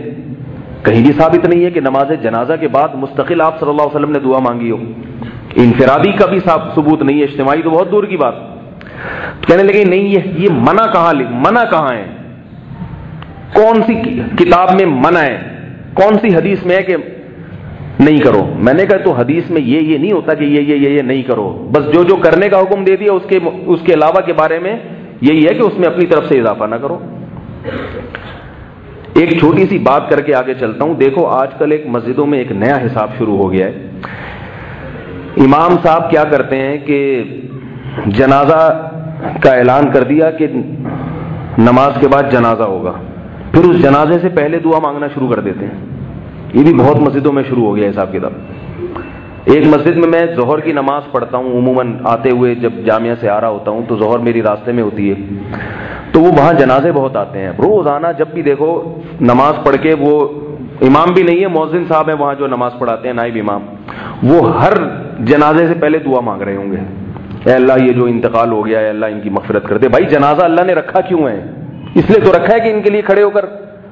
کہیں بھی ثابت نہیں ہے کہ نماز جنازہ کے بعد مستقل آپ صلی اللہ علیہ وسلم نے دعا مانگی ہو. انفرادی کا بھی ثبوت نہیں ہے, اجتماعی تو بہت دور کی بات. کہنے لگے نہیں یہ منع کہاں ہے, کون سی کتاب میں منع ہے, کون سی حدیث میں ہے کہ نہیں کرو. میں نے کہا تو حدیث میں یہ نہیں ہوتا کہ یہ نہیں کرو, بس جو کرنے کا حکم دے دیا اس کے علاوہ کے بارے میں یہی ہے کہ اس میں اپنی طرف سے اضافہ نہ کرو. ایک چھوٹی سی بات کر کے آگے چلتا ہوں. دیکھو آج کل ایک مسجدوں میں ایک نیا حساب شروع ہو گیا ہے. امام صاحب کیا کرتے ہیں کہ جنازہ کا اعلان کر دیا کہ نماز کے بعد جنازہ ہوگا, پھر اس جنازے سے پہلے دعا مانگنا شروع کر دیتے ہیں. یہ بھی بہت مسجدوں میں شروع ہو گیا حساب کتاب. ایک مسجد میں ظہر کی نماز پڑھتا ہوں، عموماً آتے ہوئے جب جامعہ سے آ رہا ہوتا ہوں تو ظہر میری راستے میں ہوتی ہے، تو وہ وہاں جنازے بہت آتے ہیں روزانہ. جب بھی دیکھو نماز پڑھ کے، وہ امام بھی نہیں ہے، مؤذن صاحب ہیں وہاں جو نماز پڑھاتے ہیں، نائب امام، وہ ہر جنازے سے پہلے دعا مانگ رہے ہوں گے، اے اللہ یہ جو انتقال ہو گیا ہے اللہ ان کی مغفرت کر دے. بھائی جنازہ اللہ نے رکھا کیوں ہے؟ اس لیے تو رکھا ہے کہ ان کے لیے کھڑے ہو کر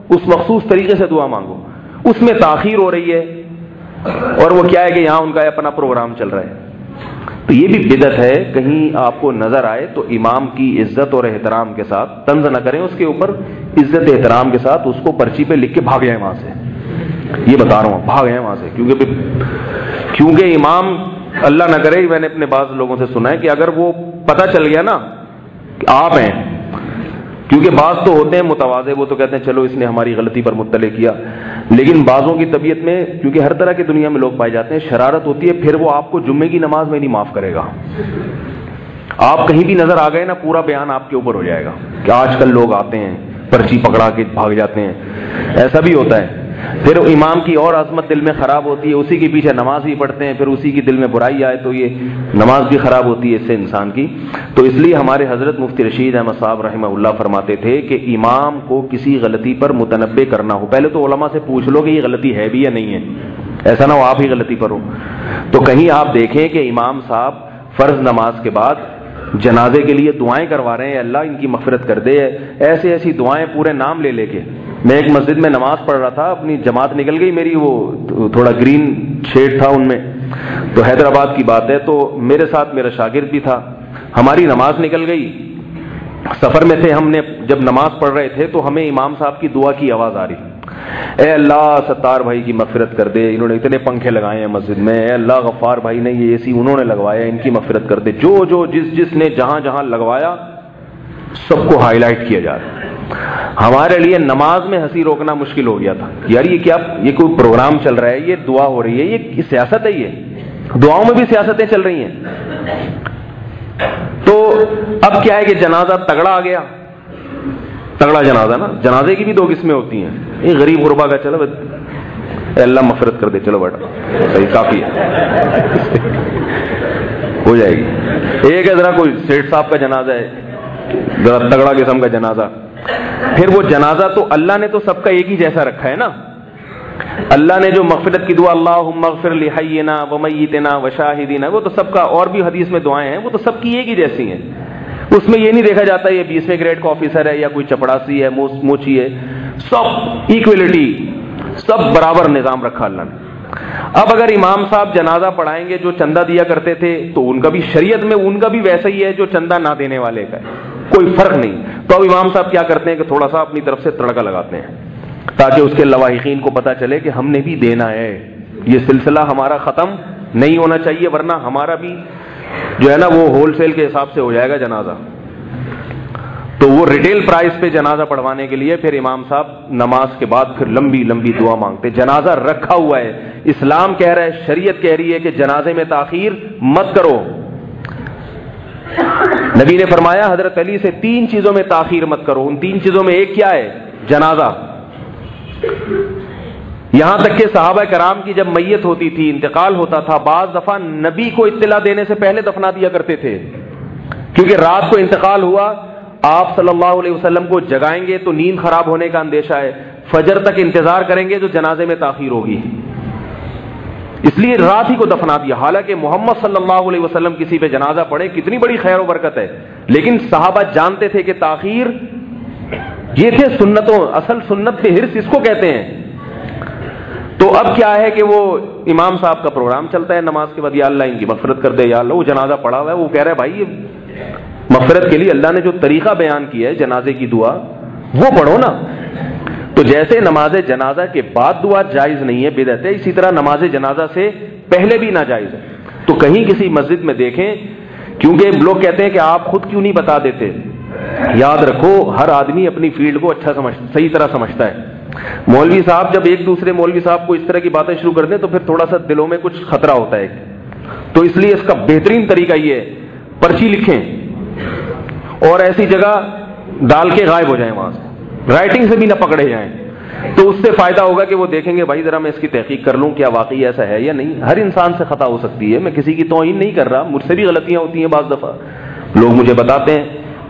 اس مخصوص طریقے سے دعا مانگو. اس میں تاخیر ہو رہی ہے، اور وہ کیا ہے کہ یہاں ان کا اپنا پروگرام چل رہا ہے. تو یہ بھی بدعت ہے. کہیں آپ کو نظر آئے تو امام کی عزت اور احترام کے ساتھ طنز نہ کریں، اس کے اوپر عزت احترام کے ساتھ اس کو پرچی پہ لکھ کے بھاگ جائیں وہاں سے. یہ بتا رہا ہوں، بھاگ جائیں وہاں سے. کیونکہ امام، اللہ نہ کرے، میں نے اپنے بعض لوگوں سے سنا ہے کہ اگر وہ پتہ چل گیا نا کہ آپ ہیں، کیونکہ بعض تو ہوتے ہیں متواضع، وہ تو کہتے ہیں چلو اس نے ہماری غلطی پر مطلع کیا، لیکن بعضوں کی طبیعت میں، کیونکہ ہر طرح کی دنیا میں لوگ پائے جاتے ہیں، شرارت ہوتی ہے. پھر وہ آپ کو جمعے کی نماز میں نہیں معاف کرے گا. آپ کہیں بھی نظر آ گئے نا، پورا بیان آپ کے اوپر ہو جائے گا کہ آج کل لوگ آتے ہیں پرچی پکڑا کے بھاگ جاتے ہیں. ایسا بھی ہوتا ہے. پھر امام کی اور عظمت دل میں خراب ہوتی ہے، اسی کے پیچھے نماز ہی پڑھتے ہیں، پھر اسی کی دل میں برائی آئے تو یہ نماز بھی خراب ہوتی ہے اس سے انسان کی. تو اس لیے ہمارے حضرت مفتی رشید احمد صاحب رحمہ اللہ فرماتے تھے کہ امام کو کسی غلطی پر متنبع کرنا ہو، پہلے تو علماء سے پوچھ لو کہ یہ غلطی ہے بھی یا نہیں ہے، ایسا نہ ہو آپ ہی غلطی پر ہو. تو کہیں آپ دیکھیں کہ امام صاحب فرض نماز کے بعد جنازے کے لیے دعائیں کروا رہے ہیں، اللہ ان کی مغفرت کر دے، ایسی ایسی دعائیں پورے نام لے لے کے. میں ایک مسجد میں نماز پڑھ رہا تھا، اپنی جماعت نکل گئی میری، وہ تھوڑا گرین شیڈ تھا ان میں، تو حیدرآباد کی بات ہے، تو میرے ساتھ میرا شاگرد بھی تھا. ہماری نماز نکل گئی، سفر میں تھے ہم نے، جب نماز پڑھ رہے تھے تو ہمیں امام صاحب کی دعا کی آواز آ رہی، اے اللہ ستار بھائی کی مغفرت کر دے، انہوں نے اتنے پنکھے لگائے ہیں مسجد میں، اے اللہ غفار بھائی نے یہ اے سی انہوں نے لگوایا، ان کی مغفرت کر دے. جو جس نے جہاں جہاں لگوایا سب کو ہائی لائٹ کیا جا رہا ہے. ہمارے لیے نماز میں ہنسی روکنا مشکل ہو گیا تھا. یار یہ کیا، یہ کوئی پروگرام چل رہا ہے، یہ دعا ہو رہی ہے، یہ سیاست ہے، یہ دعاؤں میں بھی سیاستیں چل رہی ہیں. تو اب کیا ہے کہ جنازہ تگڑا آ گیا، تگڑا جنازہ نا، جنازے کی بھی دو قسمیں ہوتی ہیں. یہ غریب غربا کا چلو اے اللہ مغفرت کر دے، چلو بیٹا صحیح کافی ہے ہو جائے گی. ایک ہے ذرا کوئی سیٹھ صاحب کا جنازہ ہے، ذرا تگڑا قسم کا جنازہ. پھر وہ جنازہ تو اللہ نے تو سب کا ایک ہی جیسا رکھا ہے نا. اللہ نے جو مغفرت کی دعا اللہم اغفر لحینا ومیتنا وشاہدینا، وہ تو سب کا، اور بھی حدیث میں دعائیں ہیں، وہ تو سب کی ایک ہی جیسی ہیں. اس میں یہ نہیں دیکھا جاتا یہ 20ویں گریڈ کا آفیسر ہے یا کوئی چپڑاسی ہے، موچی ہے، سب ایکویلٹی، سب برابر نظام رکھا اللہ نے. اب اگر امام صاحب جنازہ پڑھائیں گے جو چندہ دیا کرتے تھے تو ان کا بھی شریعت میں ان کا بھی ویسا ہی ہے جو چندہ نہ دینے والے کا ہے، کوئی فرق نہیں. تو اب امام صاحب کیا کرتے ہیں کہ تھوڑا سا اپنی طرف سے تڑکا لگاتے ہیں تاکہ اس کے لواحقین کو پتہ چلے کہ ہم نے بھی دینا ہے، یہ سلسلہ ہمارا ختم نہیں ہونا چاہیے، ورنہ ہمارا بھی جو ہے نا وہ ہول سیل کے حساب سے ہو جائے گا جنازہ. تو وہ ریٹیل پرائز پہ جنازہ پڑھوانے کے لیے پھر امام صاحب نماز کے بعد پھر لمبی لمبی دعا مانگتے. جنازہ رکھا ہوا ہے، اسلام کہہ رہا ہے، شریعت کہہ رہی ہے کہ جنازے میں تاخیر مت کرو. نبی نے فرمایا حضرت علی سے 3 چیزوں میں تاخیر مت کرو. ان 3 چیزوں میں ایک کیا ہے؟ جنازہ. یہاں تک کہ صحابہ کرام کی جب میت ہوتی تھی، انتقال ہوتا تھا، بعض دفعہ نبی کو اطلاع دینے سے پہلے دفنا دیا کرتے تھے، کیونکہ رات کو انتقال ہوا، آپ صلی اللہ علیہ وسلم کو جگائیں گے تو نیند خراب ہونے کا اندیشہ ہے، فجر تک انتظار کریں گے تو جنازے میں تاخیر ہوگی، اس لیے رات ہی کو دفنا دیا. حالانکہ محمد صلی اللہ علیہ وسلم کسی پہ جنازہ پڑھے کتنی بڑی خیر و برکت ہے، لیکن صحابہ جانتے تھے کہ تاخیر، یہ تھے سنتوں، اصل سنت پہ حرص اس کو کہتے ہیں. تو اب کیا ہے کہ وہ امام صاحب کا پروگرام چلتا ہے نماز کے بعد، یا اللہ ان کی مغفرت کر دے، یا اللہ وہ جنازہ پڑھا ہوا ہے، وہ کہہ رہا ہے بھائی یہ مغفرت کے لیے اللہ نے جو طریقہ بیان کیا ہے جنازے کی دعا وہ پڑھو نا. تو جیسے نماز جنازہ کے بعد دعا جائز نہیں ہے، بدعت ہے، اسی طرح نماز جنازہ سے پہلے بھی ناجائز ہے. تو کہیں کسی مسجد میں دیکھیں، کیونکہ لوگ کہتے ہیں کہ آپ خود کیوں نہیں بتا دیتے، یاد رکھو ہر آدمی اپنی فیلڈ کو اچھا صحیح طرح سمجھتا ہے. مولوی صاحب جب ایک دوسرے مولوی صاحب کو اس طرح کی باتیں شروع کر دیں تو پھر تھوڑا سا دلوں میں کچھ خطرہ ہوتا ہے. تو اس لیے اس کا بہترین طریقہ یہ ہے، پرچی لکھیں اور ایسی جگہ ڈال کے غائب ہو جائیں، وہاں سے رائٹنگ سے بھی نہ پکڑے جائیں. تو اس سے فائدہ ہوگا کہ وہ دیکھیں گے بھائی ذرا میں اس کی تحقیق کر لوں کیا واقعی ایسا ہے یا نہیں. ہر انسان سے خطا ہو سکتی ہے, میں کسی کی توہین نہیں کر رہا, مجھ سے بھی غلطیاں ہوتی ہیں بعض دفعہ, لوگ مجھے بتاتے ہیں,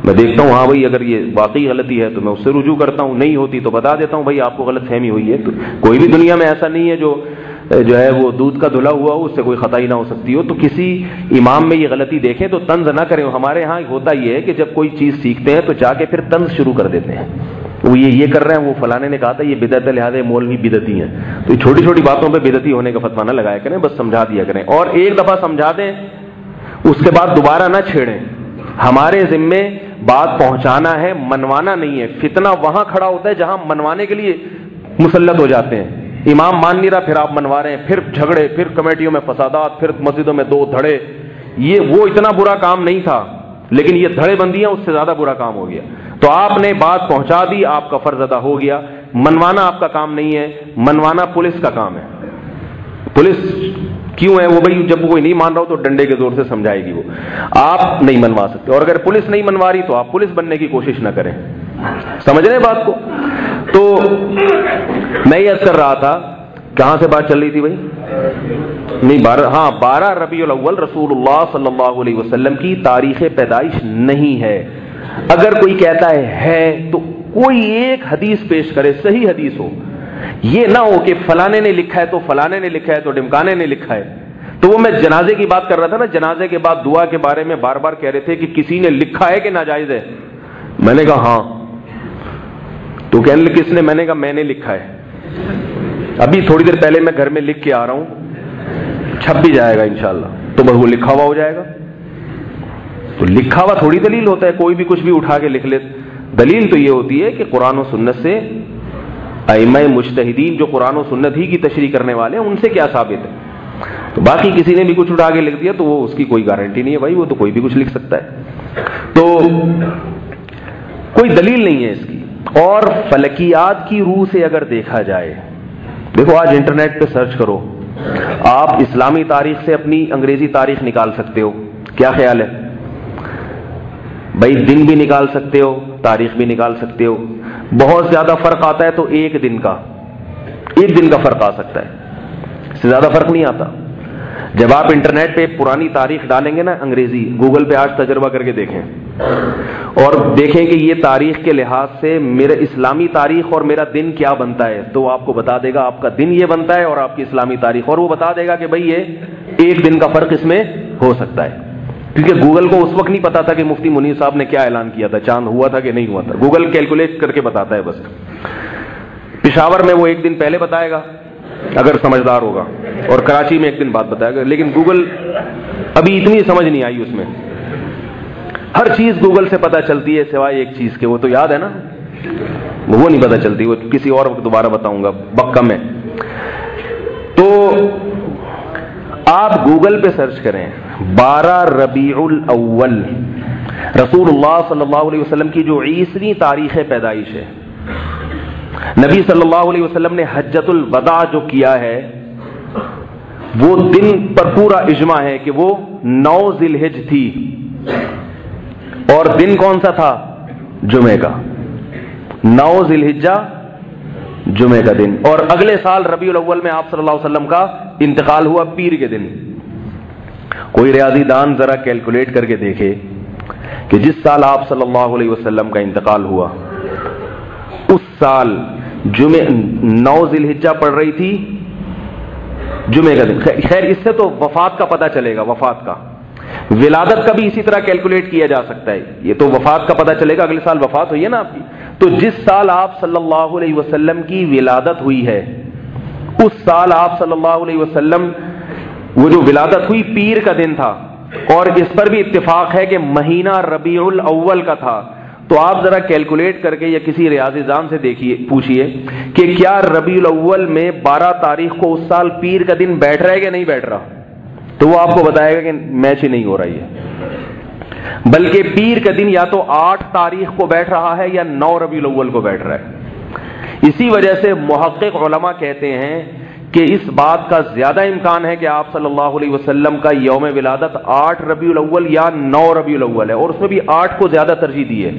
میں دیکھتا ہوں ہاں بھائی اگر یہ واقعی غلطی ہے تو میں اس سے رجوع کرتا ہوں, نہیں ہوتی تو بتا دیتا ہوں بھائی آپ کو غلط فہمی ہوئی ہے. تو کوئی بھی دنیا میں ایسا نہیں ہے جو ہے وہ دودھ کا دھلا ہوا ہو, اس سے کوئی خطا ہی نہ ہو سکتی ہو. تو کسی امام میں یہ غلطی دیکھیں تو طنز نہ کریں. ہمارے ہاں ہوتا یہ ہے کہ جب کوئی چیز سیکھتے ہیں تو جا کے پھر طنز شروع کر دیتے ہیں, وہ یہ کر رہے ہیں, وہ فلانے نے کہا تھا یہ بدعت ہے لہٰذا مولوی بدعتی ہیں. تو چھوٹی چھوٹی باتوں پہ بدعتی ہونے کا فتویٰ نہ لگایا کریں, بس سمجھا دیا کریں, اور ایک دفعہ سمجھا دیں اس کے بعد دوبارہ نہ چھیڑیں. ہمارے ذمے بات پہنچانا ہے, منوانا نہیں ہے. فتنہ وہاں کھڑا ہوتا ہے جہاں منوانے کے لیے مسلط ہو جاتے ہیں. امام مان نہیں رہا, پھر آپ منوا رہے ہیں, پھر جھگڑے, پھر کمیٹیوں میں فسادات, پھر مسجدوں میں 2 دھڑے. وہ اتنا برا کام نہیں تھا, لیکن یہ دھڑے بندیاں اس سے زیادہ برا کام ہو گیا. تو آپ نے بات پہنچا دی, آپ کا فرض ادا ہو گیا. منوانا آپ کا کام نہیں ہے, منوانا پولیس کا کام ہے. پولیس کیوں ہے وہ بھائی, جب کوئی نہیں مان رہا ہو تو ڈنڈے کے زور سے سمجھائے گی, وہ آپ نہیں منوا سکتے. اور اگر پولیس نہیں منوا رہی تو آپ پولیس بننے کی کوشش نہ کریں. سمجھ رہے ہیں بات کو؟ تو میں یہ عرض کر رہا تھا, کہاں سے بات چل رہی تھی بھائی؟ نہیں 12 ربیع الاول رسول اللہ صلی اللہ علیہ وسلم کی تاریخ پیدائش نہیں ہے. اگر کوئی کہتا ہے تو کوئی ایک حدیث پیش کرے, صحیح حدیث ہو. یہ نہ ہو کہ فلانے نے لکھا ہے تو فلانے نے لکھا ہے تو ڈمکانے نے لکھا ہے. تو وہ میں جنازے کی بات کر رہا تھا نا, جنازے کے بعد دعا کے بارے میں بار بار کہہ رہے تھے کہ کسی نے لکھا ہے کہ ناجائز ہے. میں نے کہا ہاں. تو کہنے لگے کس نے؟ میں نے کہا میں نے لکھا ہے. ابھی تھوڑی دیر پہلے میں گھر میں لکھ کے آ رہا ہوں, چھپ بھی جائے گا انشاءاللہ, تو بس وہ لکھا ہوا ہو جائے گا. تو لکھا ہوا تھوڑی دلیل ہوتا ہے, کوئی بھی کچھ بھی اٹھا کے لکھ لے. دلیل تو یہ ہوتی ہے کہ قرآن و سنت سے ائمہ مجتہدین جو قرآن و سنت ہی کی تشریح کرنے والے ہیں ان سے کیا ثابت ہے. تو باقی کسی نے بھی کچھ اٹھا کے لکھ دیا تو وہ اس کی کوئی گارنٹی نہیں ہے بھائی, وہ تو کوئی بھی کچھ لکھ سکتا ہے, تو کوئی دلیل نہیں ہے اس کی. اور فلکیات کی روح سے اگر دیکھا جائے, دیکھو آج انٹرنیٹ پہ سرچ کرو, آپ اسلامی تاریخ سے اپنی انگریزی تاریخ نکال سکتے ہو. کیا خیال ہے بھائی؟ دن بھی نکال سکتے ہو, تاریخ بھی نکال سکتے ہو. بہت زیادہ فرق آتا ہے تو ایک دن کا فرق آ سکتا ہے, اس سے زیادہ فرق نہیں آتا. جب آپ انٹرنیٹ پہ پرانی تاریخ ڈالیں گے نا انگریزی, گوگل پہ آج تجربہ کر کے دیکھیں اور دیکھیں کہ یہ تاریخ کے لحاظ سے میرے اسلامی تاریخ اور میرا دن کیا بنتا ہے, تو آپ کو بتا دے گا آپ کا دن یہ بنتا ہے اور آپ کی اسلامی تاریخ, اور وہ بتا دے گا کہ بھئی یہ ایک دن کا فرق اس میں ہو سکتا ہے. کیونکہ گوگل کو اس وقت نہیں پتا تھا کہ مفتی منیر صاحب نے کیا اعلان کیا تھا, چاند ہوا تھا کہ نہیں ہوا تھا. گوگل کیلکولیٹ کر کے بتاتا ہے بس. پشاور میں وہ ایک دن پہلے بتائے گا اگر سمجھدار ہوگا, اور کراچی میں ایک دن بعد بتائے گا. لیکن گوگل ابھی اتنی سمجھ نہیں آئی اس میں, ہر چیز گوگل سے پتہ چلتی ہے سوائے ایک چیز کے, وہ تو یاد ہے نا, وہ نہیں پتہ چلتی, وہ کسی اور وقت دوبارہ بتاؤں گا, بکم ہے. تو آپ گوگل پہ سرچ کریں 12 ربیع الاول رسول اللہ صلی اللہ علیہ وسلم کی جو عیسوی تاریخ پیدائش ہے. نبی صلی اللہ علیہ وسلم نے حجۃ الوداع جو کیا ہے وہ دن پر پورا اجماع ہے کہ وہ 9 ذی الحج تھی, اور دن کون سا تھا؟ جمعے کا. 9 ذی الحجہ جمعے کا دن, اور اگلے سال ربیع الاول میں آپ صلی اللہ علیہ وسلم کا انتقال ہوا پیر کے دن. کوئی ریاضی دان ذرا کیلکولیٹ کر کے دیکھے کہ جس سال آپ صلی اللہ علیہ وسلم کا انتقال ہوا اس سال 9 ذی الحجہ پڑ رہی تھی, جمعے کا دن. خیر اس سے تو وفات کا پتہ چلے گا, وفات کا. ولادت کا بھی اسی طرح کیلکولیٹ کیا جا سکتا ہے, یہ تو وفات کا پتہ چلے گا, اگلے سال وفات ہوئی ہے نا آپ کی, تو جس سال آپ صلی اللہ علیہ وسلم کی ولادت ہوئی ہے اس سال آپ صلی اللہ علیہ وسلم وہ جو ولادت ہوئی پیر کا دن تھا, اور اس پر بھی اتفاق ہے کہ مہینہ ربیع الاول کا تھا. تو آپ ذرا کیلکولیٹ کر کے یا کسی ریاضی دان سے دیکھیے, پوچھئے کہ کیا ربیع الاول میں 12 تاریخ کو اس سال پیر کا دن بیٹھ رہا ہے کہ نہیں بیٹھ رہا, تو وہ آپ کو بتائے گا کہ میچ ہی نہیں ہو رہی ہے, بلکہ پیر کا دن یا تو 8 تاریخ کو بیٹھ رہا ہے یا 9 ربیع الاول کو بیٹھ رہا ہے. اسی وجہ سے محقق علماء کہتے ہیں کہ اس بات کا زیادہ امکان ہے کہ آپ صلی اللہ علیہ وسلم کا یوم ولادت 8 ربیع الاول یا 9 ربیع الاول ہے, اور اس میں بھی 8 کو زیادہ ترجیح دی ہے.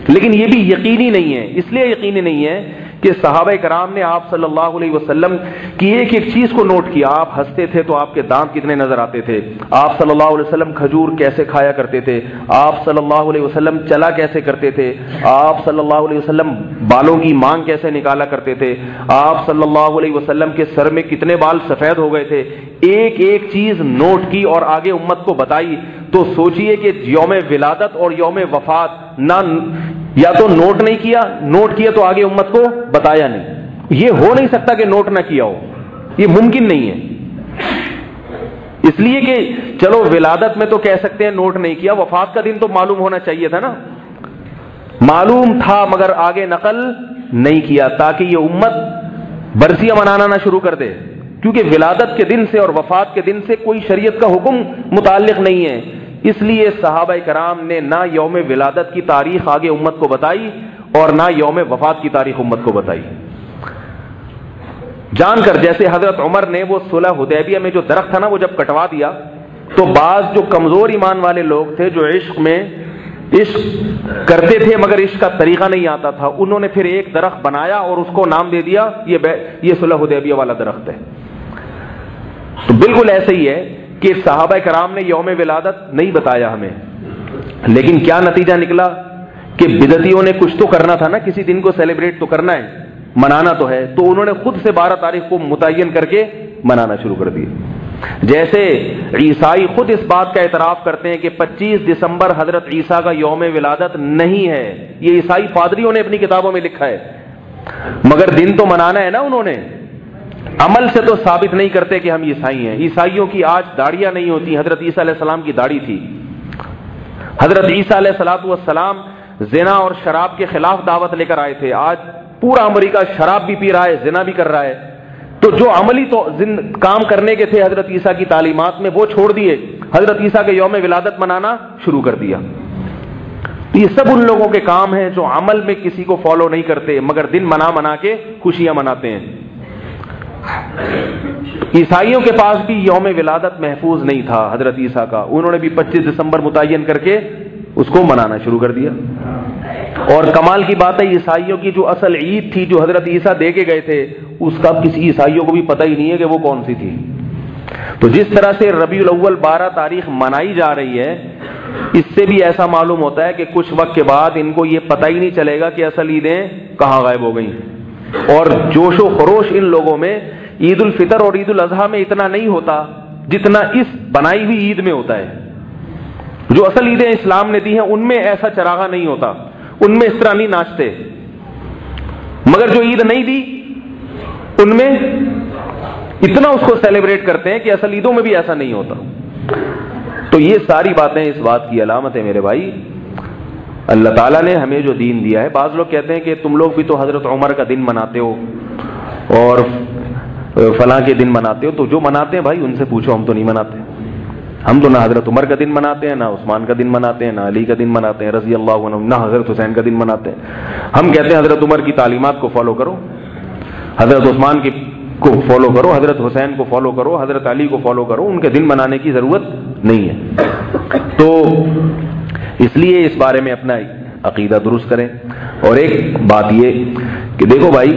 لیکن یہ بھی یقینی نہیں ہے. اس لیے یقینی نہیں ہے کہ صحابہ کرام نے آپ صلی اللہ علیہ وسلم کی ایک ایک چیز کو نوٹ کیا. آپ ہنستے تھے تو آپ کے دانت کتنے نظر آتے تھے, آپ صلی اللہ علیہ وسلم کھجور کیسے کھایا کرتے تھے, آپ صلی اللہ علیہ وسلم چلا کیسے کرتے تھے, آپ صلی اللہ علیہ وسلم بالوں کی مانگ کیسے نکالا کرتے تھے, آپ صلی اللہ علیہ وسلم کے سر میں کتنے بال سفید ہو گئے تھے. ایک ایک چیز نوٹ کی اور آگے امت کو بتائی. تو سوچئے کہ یوم ولادت اور یوم وفات نہ یا تو نوٹ نہیں کیا, نوٹ کیا تو آگے امت کو بتایا نہیں. یہ ہو نہیں سکتا کہ نوٹ نہ کیا ہو, یہ ممکن نہیں ہے. اس لیے کہ چلو ولادت میں تو کہہ سکتے ہیں نوٹ نہیں کیا, وفات کا دن تو معلوم ہونا چاہیے تھا نا. معلوم تھا مگر آگے نقل نہیں کیا تاکہ یہ امت برسیاں منانا نہ شروع کر دے, کیونکہ ولادت کے دن سے اور وفات کے دن سے کوئی شریعت کا حکم متعلق نہیں ہے. اس لیے صحابہ کرام نے نہ یوم ولادت کی تاریخ آگے امت کو بتائی اور نہ یوم وفات کی تاریخ امت کو بتائی, جان کر. جیسے حضرت عمر نے وہ صلح حدیبیہ میں جو درخت تھا نا وہ جب کٹوا دیا تو بعض جو کمزور ایمان والے لوگ تھے جو عشق کرتے تھے مگر عشق کا طریقہ نہیں آتا تھا, انہوں نے پھر ایک درخت بنایا اور اس کو نام دے دیا یہ صلح حدیبیہ والا درخت ہے. تو بالکل ایسے ہی ہے کہ صحابہ کرام نے یوم ولادت نہیں بتایا ہمیں, لیکن کیا نتیجہ نکلا کہ بدعتیوں نے کچھ تو کرنا تھا نا, کسی دن کو سیلیبریٹ تو کرنا ہے, منانا تو ہے, تو انہوں نے خود سے 12 تاریخ کو متعین کر کے منانا شروع کر دیا. جیسے عیسائی خود اس بات کا اعتراف کرتے ہیں کہ 25 دسمبر حضرت عیسیٰ کا یوم ولادت نہیں ہے, یہ عیسائی پادریوں نے اپنی کتابوں میں لکھا ہے, مگر دن تو منانا ہے نا انہوں نے. عمل سے تو ثابت نہیں کرتے کہ ہم عیسائی ہیں. عیسائیوں کی آج داڑیاں نہیں ہوتی, حضرت عیسیٰ علیہ السلام کی داڑھی تھی. حضرت عیسیٰ علیہ السلام زنا اور شراب کے خلاف دعوت لے کر آئے تھے. آج پورا امریکہ شراب بھی پی رہا ہے, زنا بھی کر رہا ہے. تو جو عملی تو کام کرنے کے تھے حضرت عیسیٰ کی تعلیمات میں وہ چھوڑ دیے, حضرت عیسیٰ کے یوم ولادت منانا شروع کر دیا. یہ سب ان لوگوں کے کام ہیں جو عمل میں کسی کو فالو نہیں کرتے مگر دن منا کے خوشیاں مناتے ہیں. عیسائیوں کے پاس بھی یوم ولادت محفوظ نہیں تھا حضرت عیسیٰ کا, انہوں نے بھی 25 دسمبر متعین کر کے اس کو منانا شروع کر دیا. اور کمال کی بات ہے عیسائیوں کی جو اصل عید تھی جو حضرت عیسیٰ دے کے گئے تھے اس کا کسی عیسائیوں کو بھی پتہ ہی نہیں ہے کہ وہ کون سی تھی. تو جس طرح سے ربیع الاول 12 تاریخ منائی جا رہی ہے, اس سے بھی ایسا معلوم ہوتا ہے کہ کچھ وقت کے بعد ان کو یہ پتہ ہی نہیں چلے گا کہ اصل عیدیں کہاں غائب ہو گئیں. اور جوش و خروش ان لوگوں میں عید الفطر اور عید الاضحیٰ میں اتنا نہیں ہوتا جتنا اس بنائی ہوئی عید میں ہوتا ہے. جو اصل عیدیں اسلام نے دی ہیں ان میں ایسا چراغا نہیں ہوتا, ان میں اس طرح نہیں ناچتے, مگر جو عید نہیں دی ان میں اتنا اس کو سیلیبریٹ کرتے ہیں کہ اصل عیدوں میں بھی ایسا نہیں ہوتا. تو یہ ساری باتیں اس بات کی علامت ہے میرے بھائی, اللہ تعالیٰ نے ہمیں جو دین دیا ہے. بعض لوگ کہتے ہیں کہ تم لوگ بھی تو حضرت عمر کا دن مناتے ہو اور فلاں کے دن مناتے ہو, تو جو مناتے ہیں بھائی ان سے پوچھو, ہم تو نہیں مناتے. ہم تو نہ حضرت عمر کا دن مناتے ہیں, نہ عثمان کا دن مناتے ہیں, نہ علی کا دن مناتے ہیں رضی اللہ عنہ, نہ حضرت حسین کا دن مناتے ہیں. ہم کہتے ہیں حضرت عمر کی تعلیمات کو فالو کرو, حضرت عثمان کو فالو کرو, حضرت حسین کو فالو کرو, حضرت علی کو فالو کرو, ان کے دن منانے کی ضرورت نہیں ہے. تو اس لیے اس بارے میں اپنا عقیدہ درست کریں. اور ایک بات یہ کہ دیکھو بھائی,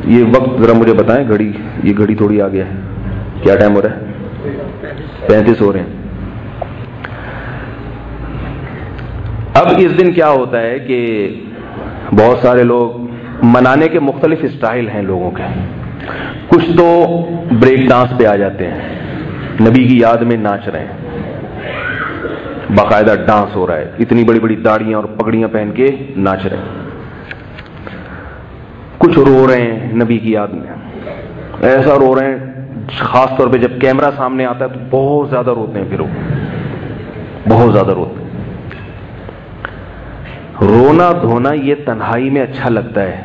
یہ وقت ذرا مجھے بتائیں, یہ گھڑی تھوڑی آ گیا ہے, کیا ٹائم ہو رہا ہے؟ 35 ہو رہے ہیں. اب اس دن کیا ہوتا ہے کہ بہت سارے لوگ منانے کے مختلف اسٹائل ہیں لوگوں کے. کچھ تو بریک ڈانس پہ آ جاتے ہیں, نبی کی یاد میں ناچ رہے ہیں, باقاعدہ ڈانس ہو رہا ہے, اتنی بڑی بڑی داڑیاں اور پگڑیاں پہن کے ناچ رہے ہیں. کچھ رو رہے ہیں نبی کی یاد میں, ایسا رو رہے ہیں خاص طور پہ جب کیمرہ سامنے آتا ہے تو بہت زیادہ روتے ہیں, پھر وہ بہت زیادہ روتے ہیں. رونا دھونا یہ تنہائی میں اچھا لگتا ہے,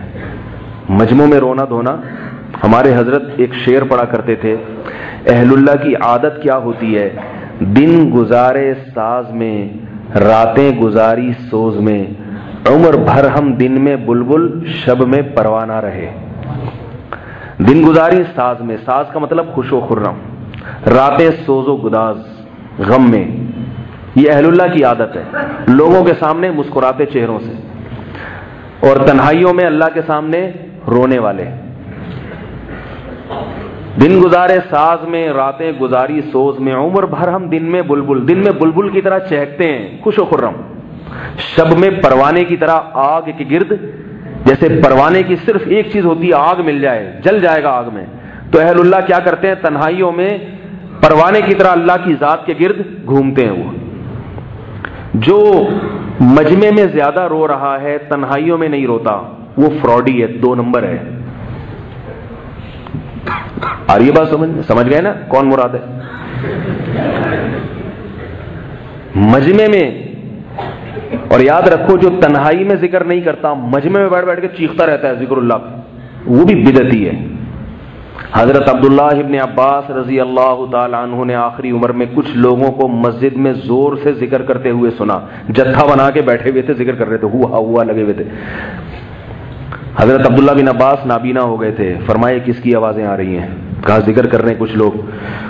مجمع میں رونا دھونا. ہمارے حضرت ایک شعر پڑھا کرتے تھے, اہل اللہ کی عادت کیا ہوتی ہے, دن گزارے ساز میں راتیں گزاری سوز میں, عمر بھر ہم دن میں بلبل شب میں پروانہ رہے. دن گزاری ساز میں, ساز کا مطلب خوش و خرم, راتیں سوز و گداز غم میں. یہ اہل اللہ کی عادت ہے, لوگوں کے سامنے مسکراتے چہروں سے اور تنہائیوں میں اللہ کے سامنے رونے والے. دن گزارے ساز میں، راتیں گزاری سوز میں، عمر بھر ہم دن میں بلبل کی طرح چہکتے ہیں خوش و خرم، شب میں پروانے کی طرح آگ کے گرد. جیسے پروانے کی صرف ایک چیز ہوتی ہے، آگ مل جائے جل جائے گا آگ میں. تو اہل اللہ کیا کرتے ہیں؟ تنہائیوں میں پروانے کی طرح اللہ کی ذات کے گرد گھومتے ہیں. وہ جو مجمع میں زیادہ رو رہا ہے تنہائیوں میں نہیں روتا، وہ فراڈی ہے، 2 نمبر ہے. آ رہی ہے بات سمجھ گئے نا کون مراد ہے؟ مجمع میں. اور یاد رکھو جو تنہائی میں ذکر نہیں کرتا، مجمع میں بیٹھ کے چیختا رہتا ہے ذکر اللہ، وہ بھی بدعتی ہے. حضرت عبداللہ ابن عباس رضی اللہ تعالی عنہ نے آخری عمر میں کچھ لوگوں کو مسجد میں زور سے ذکر کرتے ہوئے سنا. جتھا بنا کے بیٹھے ہوئے تھے، ذکر کر رہے تھے، ہوا لگے ہوئے تھے. حضرت عبداللہ بن عباس نابینا ہو گئے تھے. فرمائے کس کی آوازیں آ رہی ہیں؟ کہا ذکر کر رہے ہیں کچھ لوگ.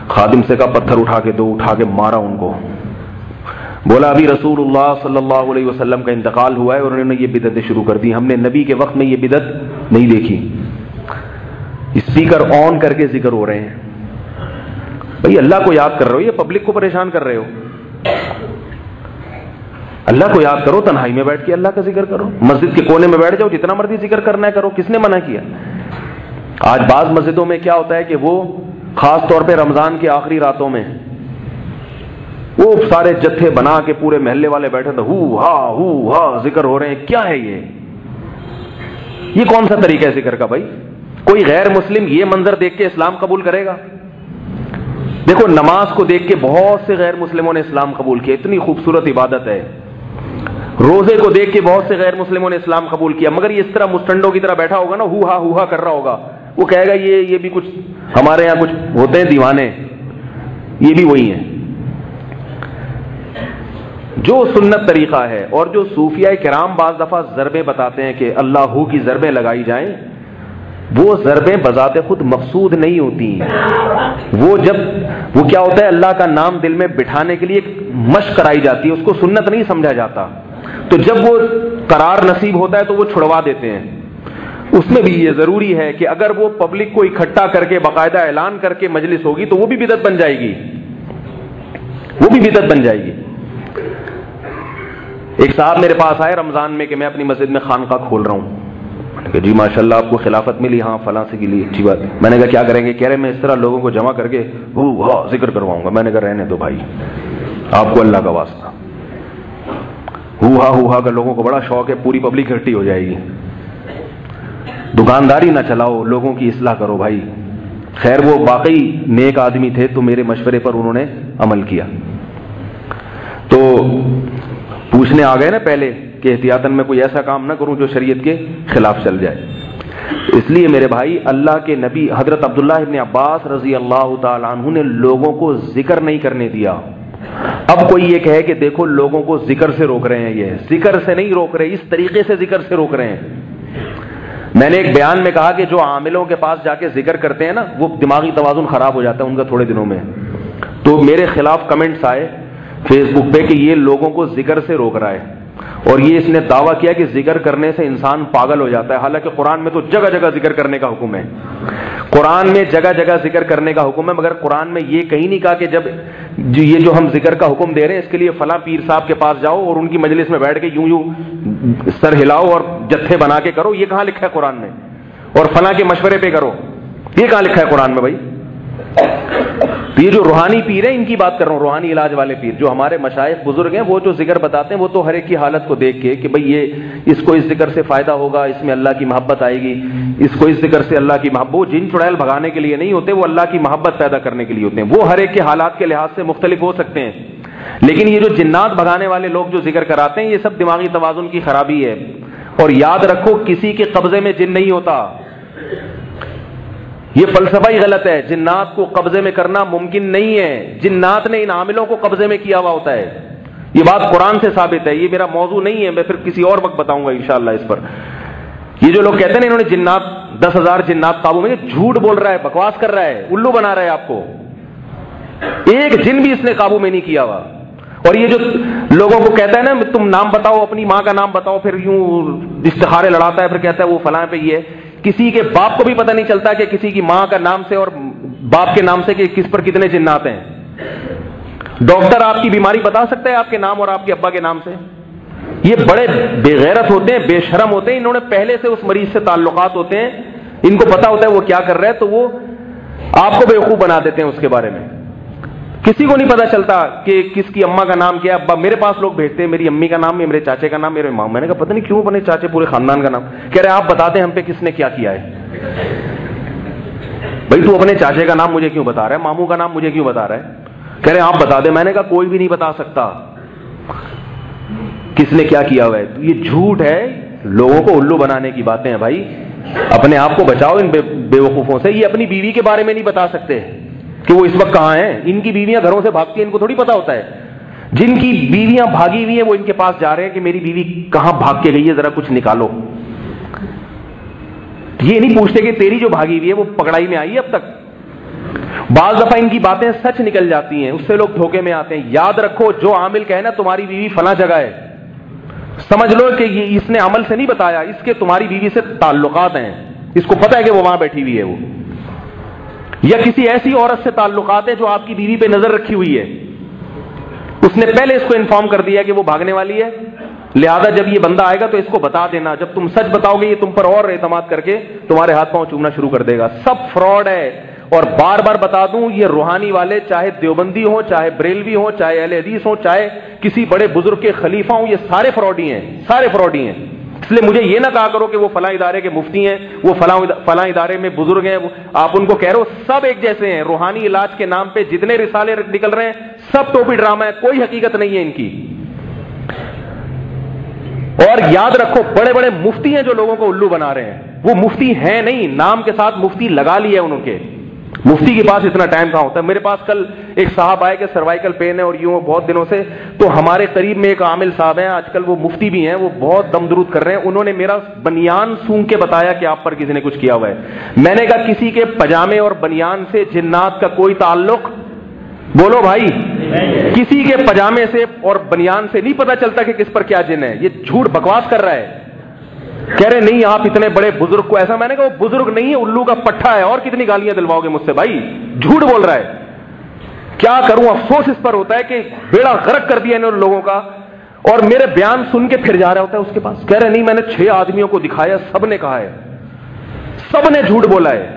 خادم سے کہا پتھر اٹھا کے دو، اٹھا کے مارا ان کو. بولا ابھی رسول اللہ صلی اللہ علیہ وسلم کا انتقال ہوا ہے اور انہوں نے یہ بدعتیں شروع کر دی، ہم نے نبی کے وقت میں یہ بدعت نہیں دیکھی. اسپیکر آن کر کے ذکر ہو رہے ہیں. بھئی اللہ کو یاد کر رہے ہو، یہ پبلک کو پریشان کر رہے ہو. اللہ کو یاد کرو، تنہائی میں بیٹھ کے اللہ کا ذکر کرو. مسجد کے کونے میں بیٹھ جاؤ، جتنا مرضی ذکر کرنا ہے کرو، کس نے منع کیا؟ آج بعض مسجدوں میں کیا ہوتا ہے کہ وہ خاص طور پہ رمضان کی آخری راتوں میں وہ سارے جتھے بنا کے پورے محلے والے بیٹھے تھے، ہو ہا ذکر ہو رہے ہیں. کیا ہے یہ کون سا طریقہ ہے ذکر کا؟ بھائی کوئی غیر مسلم یہ منظر دیکھ کے اسلام قبول کرے گا؟ دیکھو نماز کو دیکھ کے بہت سے غیر مسلموں نے اسلام قبول کیا، اتنی خوبصورت عبادت ہے. روزے کو دیکھ کے بہت سے غیر مسلموں نے اسلام قبول کیا، مگر یہ اس طرح مسٹنڈوں کی طرح بیٹھا ہوگا نا، ہو ہا کر رہا ہوگا، وہ کہے گا یہ بھی کچھ ہمارے یہاں کچھ ہوتے ہیں دیوانے، یہ بھی وہی ہیں. جو سنت طریقہ ہے اور جو صوفیاء کرام بعض دفعہ ضربیں بتاتے ہیں کہ اللہ ہو کی ضربیں لگائی جائیں، وہ ضربیں بذات خود مقصود نہیں ہوتی. وہ کیا ہوتا ہے، اللہ کا نام دل میں بٹھانے کے لیے ایک مشق کرائی جاتی ہے، اس کو سنت نہیں سمجھا جاتا. تو جب وہ قرار نصیب ہوتا ہے تو وہ چھڑوا دیتے ہیں. اس میں بھی یہ ضروری ہے کہ اگر وہ پبلک کو اکٹھا کر کے باقاعدہ اعلان کر کے مجلس ہوگی تو وہ بھی بدعت بن جائے گی، ایک صاحب میرے پاس آئے رمضان میں کہ میں اپنی مسجد میں خانقاہ کھول رہا ہوں. میں نے کہا جی ماشاءاللہ آپ کو خلافت ملی، ہاں فلاں سے کے لیے اچھی بات. میں نے کہا کیا کریں گے؟ کہہ رہے میں اس طرح لوگوں کو جمع کر کے ذکر کرواؤں گا. میں نے کہا رہنے دو بھائی، آپ کو اللہ کا واسطہ. ہوا کا لوگوں کو بڑا شوق ہے، پوری پبلک اکٹھی ہو جائے گی. دکانداری نہ چلاؤ، لوگوں کی اصلاح کرو بھائی. خیر وہ واقعی نیک آدمی تھے تو میرے مشورے پر انہوں نے عمل کیا. تو پوچھنے آ گئے نا پہلے کہ احتیاطاً میں کوئی ایسا کام نہ کروں جو شریعت کے خلاف چل جائے. اس لیے میرے بھائی اللہ کے نبی حضرت عبداللہ ابن عباس رضی اللہ تعالی عنہ نے لوگوں کو ذکر نہیں کرنے دیا. اب کوئی یہ کہے کہ دیکھو لوگوں کو ذکر سے روک رہے ہیں، یہ ذکر سے نہیں روک رہے، اس طریقے سے ذکر سے روک رہے ہیں. میں نے ایک بیان میں کہا کہ جو عاملوں کے پاس جا کے ذکر کرتے ہیں نا، وہ دماغی توازن خراب ہو جاتا ہے ان کا تھوڑے دنوں میں. تو میرے خلاف کمنٹس آئے فیس بک پہ کہ یہ لوگوں کو ذکر سے روک رہا ہے، اور یہ اس نے دعویٰ کیا کہ ذکر کرنے سے انسان پاگل ہو جاتا ہے. حالانکہ قرآن میں تو جگہ جگہ ذکر کرنے کا حکم ہے، قرآن میں جگہ جگہ ذکر کرنے کا حکم ہے، مگر قرآن میں یہ کہیں نہیں کہا کہ جب یہ جو ہم ذکر کا حکم دے رہے ہیں اس کے لیے فلاں پیر صاحب کے پاس جاؤ اور ان کی مجلس میں بیٹھ کے یوں سر ہلاؤ اور جتھے بنا کے کرو. یہ کہاں لکھا ہے قرآن میں؟ اور فلاں کے مشورے پہ کرو، یہ کہاں لکھا ہے قرآن میں بھائی؟ یہ جو روحانی پیر ہیں ان کی بات کر رہا ہوں، روحانی علاج والے پیر جو ہمارے مشائخ بزرگ ہیں، وہ جو ذکر بتاتے ہیں وہ تو ہر ایک کی حالت کو دیکھ کے کہ بھئی یہ اس کو اس ذکر سے فائدہ ہوگا، اس میں اللہ کی محبت آئے گی، اس کو اس ذکر سے اللہ کی محبت. وہ جن چڑیل بھگانے کے لیے نہیں ہوتے، وہ اللہ کی محبت پیدا کرنے کے لیے ہوتے ہیں. وہ ہر ایک کے حالات کے لحاظ سے مختلف ہو سکتے ہیں، لیکن یہ جو جنات بھگانے والے لوگ جو ذکر کراتے ہیں یہ سب دماغی توازن کی خرابی ہے. اور یاد رکھو کسی کے قبضے میں جن نہیں ہوتا، یہ فلسفہ ہی غلط ہے. جنات کو قبضے میں کرنا ممکن نہیں ہے، جنات نے ان عاملوں کو قبضے میں کیا ہوا ہوتا ہے. یہ بات قرآن سے ثابت ہے. یہ میرا موضوع نہیں ہے، میں پھر کسی اور وقت بتاؤں گا انشاءاللہ اس پر. یہ جو لوگ کہتے ہیں نا انہوں نے جنات 10,000 جنات قابو میں، یہ جھوٹ بول رہا ہے، بکواس کر رہا ہے، الو بنا رہا ہے آپ کو. ایک جن بھی اس نے قابو میں نہیں کیا ہوا. اور یہ جو لوگوں کو کہتا ہے نا تم نام بتاؤ، اپنی ماں کا نام بتاؤ، پھر یوں استخارے لڑاتا ہے، پھر کہتا ہے وہ فلاں پہ یہ کسی کے باپ کو بھی پتہ نہیں چلتا کہ کسی کی ماں کا نام سے اور باپ کے نام سے کہ کس پر کتنے جنات ہیں. ڈاکٹر آپ کی بیماری بتا سکتا ہے آپ کے نام اور آپ کے ابا کے نام سے؟ یہ بڑے بے غیرت ہوتے ہیں, بے شرم ہوتے ہیں, انہوں نے پہلے سے اس مریض سے تعلقات ہوتے ہیں, ان کو پتا ہوتا ہے وہ کیا کر رہا ہے, تو وہ آپ کو بیوقوف بنا دیتے ہیں اس کے بارے میں. کسی کو نہیں پتا چلتا کہ کس کی اماں کا نام کیا ہے. میرے پاس لوگ بھیجتے ہیں میری امی کا نام, میرے چاچے کا نام, میرے ماں. میں نے کہا پتہ نہیں کیوں اپنے چاچے پورے خاندان کا نام کہہ رہے, آپ بتا دیں ہم پہ کس نے کیا کیا ہے. بھائی تو اپنے چاچے کا نام مجھے کیوں بتا رہا ہے, ماموں کا نام مجھے کیوں بتا رہا ہے؟ کہہ رہے آپ بتا دیں. میں نے کہا کوئی بھی نہیں بتا سکتا کس نے کیا کیا ہوا ہے. تو یہ جھوٹ ہے, لوگوں کو الو بنانے کی باتیں ہیں. بھائی اپنے آپ کو بچاؤ ان بے وقوفوں سے. یہ اپنی بیوی کے بارے میں نہیں بتا سکتے کہ وہ اس وقت کہاں ہیں. ان کی بیویاں گھروں سے بھاگتی ہیں, ان کو تھوڑی پتا ہوتا ہے. جن کی بیویاں بھاگی ہوئی ہیں وہ ان کے پاس جا رہے ہیں کہ میری بیوی کہاں بھاگ کے گئی ہے, ذرا کچھ نکالو. یہ نہیں پوچھتے کہ تیری جو بھاگی ہوئی ہے وہ پکڑائی میں آئی ہے اب تک. بعض دفعہ ان کی باتیں سچ نکل جاتی ہیں, اس سے لوگ دھوکے میں آتے ہیں. یاد رکھو جو عامل کہے نا تمہاری بیوی فلاں جگہ ہے, سمجھ لو کہ یہ اس نے عمل سے نہیں بتایا, اس کے تمہاری بیوی سے تعلقات ہیں, اس کو پتا ہے کہ وہ وہاں بیٹھی ہوئی ہے وہ, یا کسی ایسی عورت سے تعلقات ہیں جو آپ کی بیوی پہ نظر رکھی ہوئی ہے, اس نے پہلے اس کو انفارم کر دیا کہ وہ بھاگنے والی ہے, لہذا جب یہ بندہ آئے گا تو اس کو بتا دینا. جب تم سچ بتاؤ گے یہ تم پر اور اعتماد کر کے تمہارے ہاتھ پاؤں چومنا شروع کر دے گا. سب فراڈ ہے. اور بار بار بتا دوں, یہ روحانی والے چاہے دیوبندی ہوں, چاہے بریلوی ہوں, چاہے اہل حدیث ہوں, چاہے کسی بڑے بزرگ کے خلیفہ ہوں, یہ سارے فراڈی ہیں, سارے فراڈی ہیں. اس لیے مجھے یہ نہ کہا کرو کہ وہ فلاں ادارے کے مفتی ہیں, وہ فلاں ادارے میں بزرگ ہیں, آپ ان کو کہہ رہے ہو. سب ایک جیسے ہیں. روحانی علاج کے نام پہ جتنے رسالے نکل رہے ہیں سب ٹوپی ڈرامہ ہے, کوئی حقیقت نہیں ہے ان کی. اور یاد رکھو بڑے بڑے مفتی ہیں جو لوگوں کو الو بنا رہے ہیں, وہ مفتی ہیں نہیں, نام کے ساتھ مفتی لگا لیا انہوں کے. مفتی کے پاس اتنا ٹائم کہاں ہوتا ہے. میرے پاس کل ایک صاحب آئے کہ سروائیکل پین ہے اور یوں بہت دنوں سے, تو ہمارے قریب میں ایک عامل صاحب ہیں, آج کل وہ مفتی بھی ہیں, وہ بہت دم درود کر رہے ہیں. انہوں نے میرا بنیان سونگ کے بتایا کہ آپ پر کسی نے کچھ کیا ہوا ہے. میں نے کہا کسی کے پجامے اور بنیان سے جنات کا کوئی تعلق؟ بولو بھائی, کسی کے پجامے سے اور بنیان سے نہیں پتا چلتا کہ کس پر کیا جن ہے. یہ جھوٹ بکواس کر رہا ہے. کہہ رہے نہیں آپ اتنے بڑے بزرگ کو ایسا. میں نے کہا وہ بزرگ نہیں ہے, الو کا پٹھا ہے. اور کتنی گالیاں دلواؤ گے مجھ سے بھائی, جھوٹ بول رہا ہے. کیا کروں, افسوس اس پر ہوتا ہے کہ بیڑا غرق کر دیا انہوں لوگوں کا, اور میرے بیان سن کے پھر جا رہا ہوتا ہے اس کے پاس. کہہ رہے نہیں میں نے 6 آدمیوں کو دکھایا, سب نے کہا ہے, سب نے جھوٹ بولا ہے,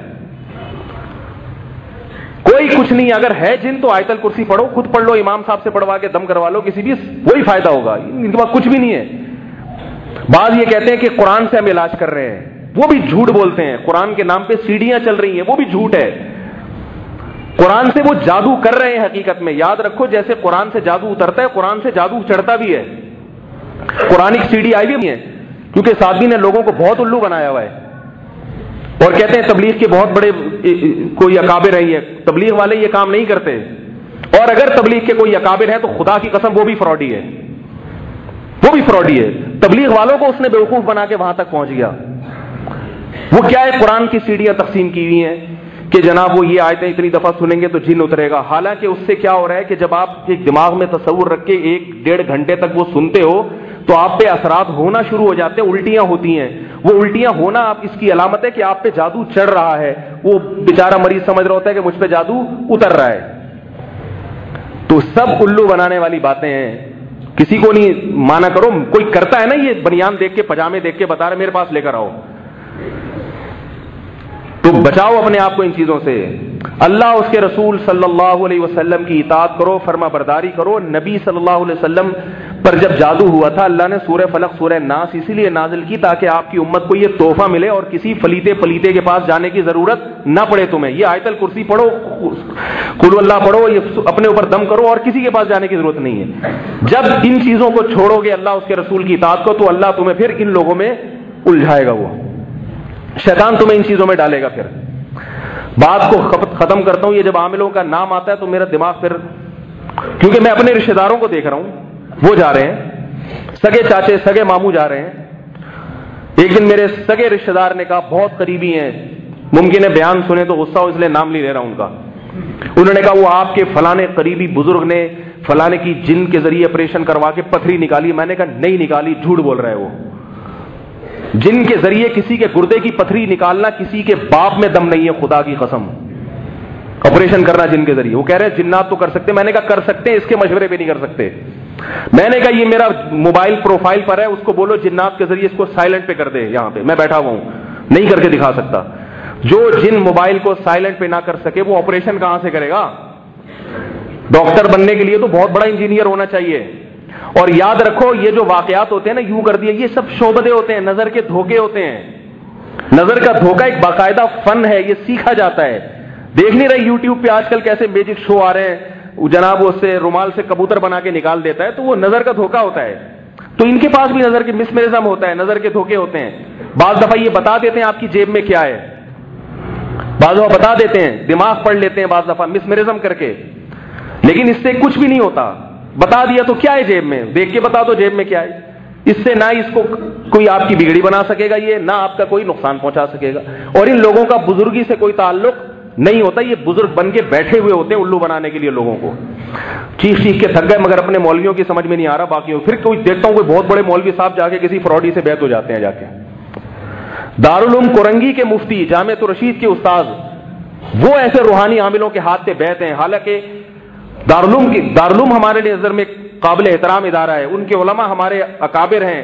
کوئی کچھ نہیں. اگر ہے جن تو آیت الکرسی پڑھو, خود پڑھ لو, امام صاحب سے پڑھوا کے دم کروا لو کسی بھی, وہی فائدہ ہوگا. ان کے پاس کچھ بھی نہیں ہے. بعض یہ کہتے ہیں کہ قرآن سے ہم علاج کر رہے ہیں, وہ بھی جھوٹ بولتے ہیں. قرآن کے نام پہ سیڑھیاں چل رہی ہیں, وہ بھی جھوٹ ہے. قرآن سے وہ جادو کر رہے ہیں حقیقت میں. یاد رکھو جیسے قرآن سے جادو اترتا ہے, قرآن سے جادو چڑھتا بھی ہے. قرآن کی سیڑھی آئی بھی ہے, کیونکہ سادگی نے لوگوں کو بہت الو بنایا ہوا ہے. اور کہتے ہیں تبلیغ کے بہت بڑے کوئی اکابر ہیں, یہ تبلیغ والے یہ کام نہیں کرتے. اور اگر تبلیغ کے کوئی اکابر ہیں تو خدا کی قسم وہ بھی فراڈی ہے, وہ بھی فراڈی ہے. تبلیغ والوں کو اس نے بیوقوف بنا کے وہاں تک پہنچ گیا. وہ کیا ہے, قرآن کی سیڑھیاں تقسیم کی ہوئی ہیں کہ جناب وہ یہ آیتیں اتنی دفعہ سنیں گے تو جن اترے گا. حالانکہ اس سے کیا ہو رہا ہے کہ جب آپ ایک دماغ میں تصور رکھ کے 1-1.5 گھنٹے تک وہ سنتے ہو تو آپ پہ اثرات ہونا شروع ہو جاتے ہیں, الٹیاں ہوتی ہیں. وہ الٹیاں ہونا آپ اس کی علامت ہے کہ آپ پہ جادو چڑھ رہا ہے. وہ بیچارہ مریض سمجھ رہا ہوتا ہے کہ مجھ پہ جادو اتر رہا ہے. تو سب الو بنانے والی باتیں ہیں, کسی کو نہیں مانا کرو. کوئی کرتا ہے نا یہ بنیان دیکھ کے, پجامے دیکھ کے بتا رہے میرے پاس لے کر آؤ, تو بچاؤ اپنے آپ کو ان چیزوں سے. اللہ اس کے رسول صلی اللہ علیہ وسلم کی اطاعت کرو, فرما برداری کرو. نبی صلی اللہ علیہ وسلم پر جب جادو ہوا تھا اللہ نے سورہ فلق سورہ ناس اسی لیے نازل کی تاکہ آپ کی امت کو یہ تحفہ ملے اور کسی پلیتے کے پاس جانے کی ضرورت نہ پڑے تمہیں. یہ آیت الکرسی پڑھو, قل اللہ پڑھو, یہ اپنے اوپر دم کرو اور کسی کے پاس جانے کی ضرورت نہیں ہے. جب ان چیزوں کو چھوڑو گے اللہ اس کے رسول کی اطاعت کو, تو اللہ تمہیں پھر ان لوگوں میں الجھائے گا. وہ شیطان تمہیں ان چیزوں میں ڈالے گا. پھر بات کو ختم کرتا ہوں. یہ جب عاملوں کا نام آتا ہے تو میرا دماغ پھر, کیونکہ میں اپنے رشتہ داروں کو دیکھ رہا ہوں, وہ جا رہے ہیں, سگے چاچے سگے ماموں جا رہے ہیں. ایک دن میرے سگے رشتہ دار نے کہا, بہت قریبی ہیں, ممکن ہے بیان سنے تو غصہ ہو اس لیے نام نہیں لے رہا ان کا. انہوں نے کہا وہ آپ کے فلانے قریبی بزرگ نے فلانے کی جن کے ذریعے آپریشن کروا کے پتھری نکالی. میں نے کہا نہیں نکالی, جھوٹ بول رہا ہے وہ. جن کے ذریعے کسی کے گردے کی پتھری نکالنا کسی کے باپ میں دم نہیں ہے، خدا کی قسم، آپریشن کرنا جن کے ذریعے۔ وہ کہہ رہے ہیں جنات تو کر سکتے، میں نے کہا کر سکتے ہیں، اس کے مشورے پہ نہیں کر سکتے۔ میں نے کہا یہ میرا موبائل پروفائل پر ہے، اس کو بولو جنات کے ذریعے اس کو سائلنٹ پہ کر دے، یہاں پہ میں بیٹھا ہوا ہوں، نہیں کر کے دکھا سکتا۔ جو جن موبائل کو سائلنٹ پہ نہ کر سکے وہ آپریشن کہاں سے کرے گا؟ ڈاکٹر بننے کے لیے تو بہت بڑا انجینئر ہونا چاہیے۔ اور یاد رکھو یہ جو واقعات ہوتے ہیں نا، یوں کر دیے، یہ سب شعبدے ہوتے ہیں، نظر کے دھوکے ہوتے ہیں۔ نظر کا دھوکہ ایک باقاعدہ فن ہے، یہ سیکھا جاتا ہے۔ دیکھ نہیں رہے یوٹیوب پہ آج کل کیسے میجک شو آ رہے ہیں، جناب اس سے رومال سے کبوتر بنا کے نکال دیتا ہے، تو وہ نظر کا دھوکہ ہوتا ہے۔ تو ان کے پاس بھی نظر کے مسمرزم ہوتا ہے، نظر کے دھوکے ہوتے ہیں۔ بعض دفعہ یہ بتا دیتے ہیں آپ کی جیب میں کیا ہے، بعض دفعہ بتا دیتے ہیں، دماغ پڑھ لیتے ہیں بعض دفعہ مسمرزم کر کے، لیکن اس سے کچھ بھی نہیں ہوتا۔ بتا دیا تو کیا ہے جیب میں، دیکھ کے بتا دو جیب میں کیا ہے۔ اس سے نہ اس کو کوئی آپ کی بگڑی بنا سکے گا، یہ نہ آپ کا کوئی نقصان پہنچا سکے گا۔ اور ان لوگوں کا بزرگی سے کوئی تعلق نہیں ہوتا، یہ بزرگ بن کے بیٹھے ہوئے ہوتے ہیں الو بنانے کے لیے لوگوں کو۔ چیخ چیخ کے تھک گئے، مگر اپنے مولویوں کی سمجھ میں نہیں آ رہا باقیوں۔ پھر کوئی دیکھتا ہوں کوئی بہت بڑے مولوی صاحب جا کے کسی فراڈی سے بیعت ہو جاتے ہیں، جا کے دارالعلوم کورنگی کے مفتی، جامعۃ الرشید کے استاذ، وہ ایسے روحانی عاملوں کے ہاتھ سے بیعت ہیں۔ حالانکہ دارالعلوم ہمارے نظر میں قابل احترام ادارہ ہے، ان کے علماء ہمارے اکابر ہیں،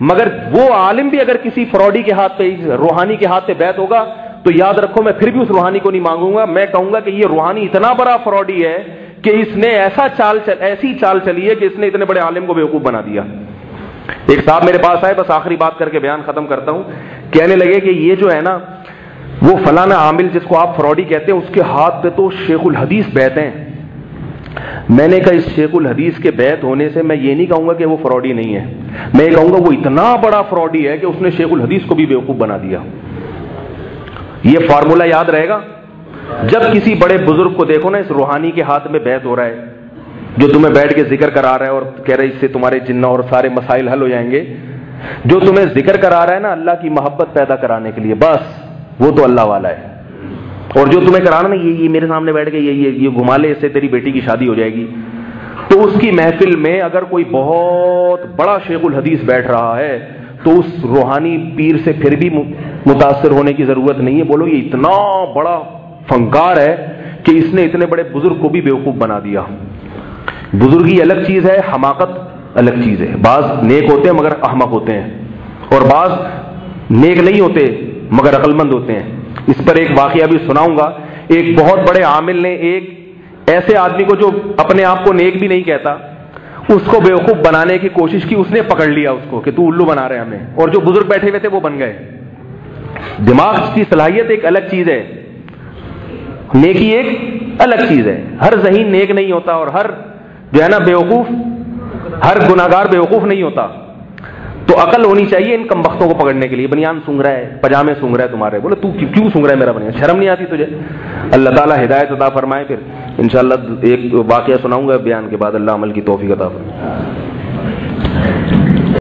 مگر وہ عالم بھی اگر کسی فراڈی کے ہاتھ پہ، روحانی کے ہاتھ سے بیعت ہوگا تو یاد رکھو میں پھر بھی اس روحانی کو نہیں مانگوں گا۔ میں کہوں گا کہ یہ روحانی اتنا بڑا فراڈی ہے کہ اس نے ایسی چال چلی ہے کہ اس نے اتنے بڑے عالم کو بیوقوف بنا دیا۔ ایک صاحب میرے پاس آئے، بس آخری بات کر کے بیان ختم کرتا ہوں، کہنے لگے کہ یہ جو ہے نا وہ فلانا عامل جس کو آپ فراڈی کہتے ہیں اس کے ہاتھ پہ تو شیخ الحدیث بیعت ہیں۔ میں نے کہا اس شیخ الحدیث کے بیعت ہونے سے میں یہ نہیں کہوں گا کہ وہ فراڈی نہیں ہے، میں یہ کہوں گا وہ اتنا بڑا فراڈی ہے کہ اس نے شیخ الحدیث کو بھی بیوقوف بنا دیا۔ یہ فارمولہ یاد رہے گا، جب کسی بڑے بزرگ کو دیکھو نا اس روحانی کے ہاتھ میں بیعت ہو رہا ہے، جو تمہیں بیٹھ کے ذکر کرا رہا ہے اور کہہ رہا ہے اس سے تمہارے جنہ اور سارے مسائل حل ہو جائیں گے، جو تمہیں ذکر کرا رہا ہے نا اللہ کی محبت پیدا کرانے کے لیے، بس وہ تو اللہ والا ہے۔ اور جو تمہیں کرانا نا یہ میرے سامنے بیٹھ کے یہ گھما لے، اس سے تیری بیٹی کی شادی ہو جائے گی، تو اس کی محفل میں اگر کوئی بہت بڑا شیخ الحدیث بیٹھ رہا ہے تو اس روحانی پیر سے پھر بھی متاثر ہونے کی ضرورت نہیں ہے۔ بولو یہ اتنا بڑا فنکار ہے کہ اس نے اتنے بڑے بزرگ کو بھی بیوقوف بنا دیا۔ بزرگی الگ چیز ہے، حماقت الگ چیز ہے۔ بعض نیک ہوتے ہیں مگر احمق ہوتے ہیں، اور بعض نیک نہیں ہوتے مگر عقل مند ہوتے ہیں۔ اس پر ایک واقعہ بھی سناؤں گا۔ ایک بہت بڑے عامل نے ایک ایسے آدمی کو جو اپنے آپ کو نیک بھی نہیں کہتا، اس کو بیوقوف بنانے کی کوشش کی، اس نے پکڑ لیا اس کو کہ تو الو بنا رہے ہیں ہمیں، اور جو بزرگ بیٹھے ہوئے تھے وہ بن گئے۔ دماغ کی صلاحیت ایک الگ چیز ہے، نیکی ایک الگ چیز ہے۔ ہر ذہین نیک نہیں ہوتا، اور ہر جو ہے نا بیوقوف، ہر گناہگار بیوقوف نہیں ہوتا۔ تو عقل ہونی چاہیے ان کم بختوں کو پکڑنے کے لیے۔ بنیان سونگ رہا ہے، پجامے سونگ رہا ہے تمہارے، بولے تو کیوں سونگ رہا ہے میرا بنیان، شرم نہیں آتی تجھے؟ اللہ تعالیٰ ہدایت عطا فرمائے۔ پھر انشاءاللہ ایک واقعہ سناؤں گا بیان کے بعد، اللہ عمل کی توفیق عطا فرمائے۔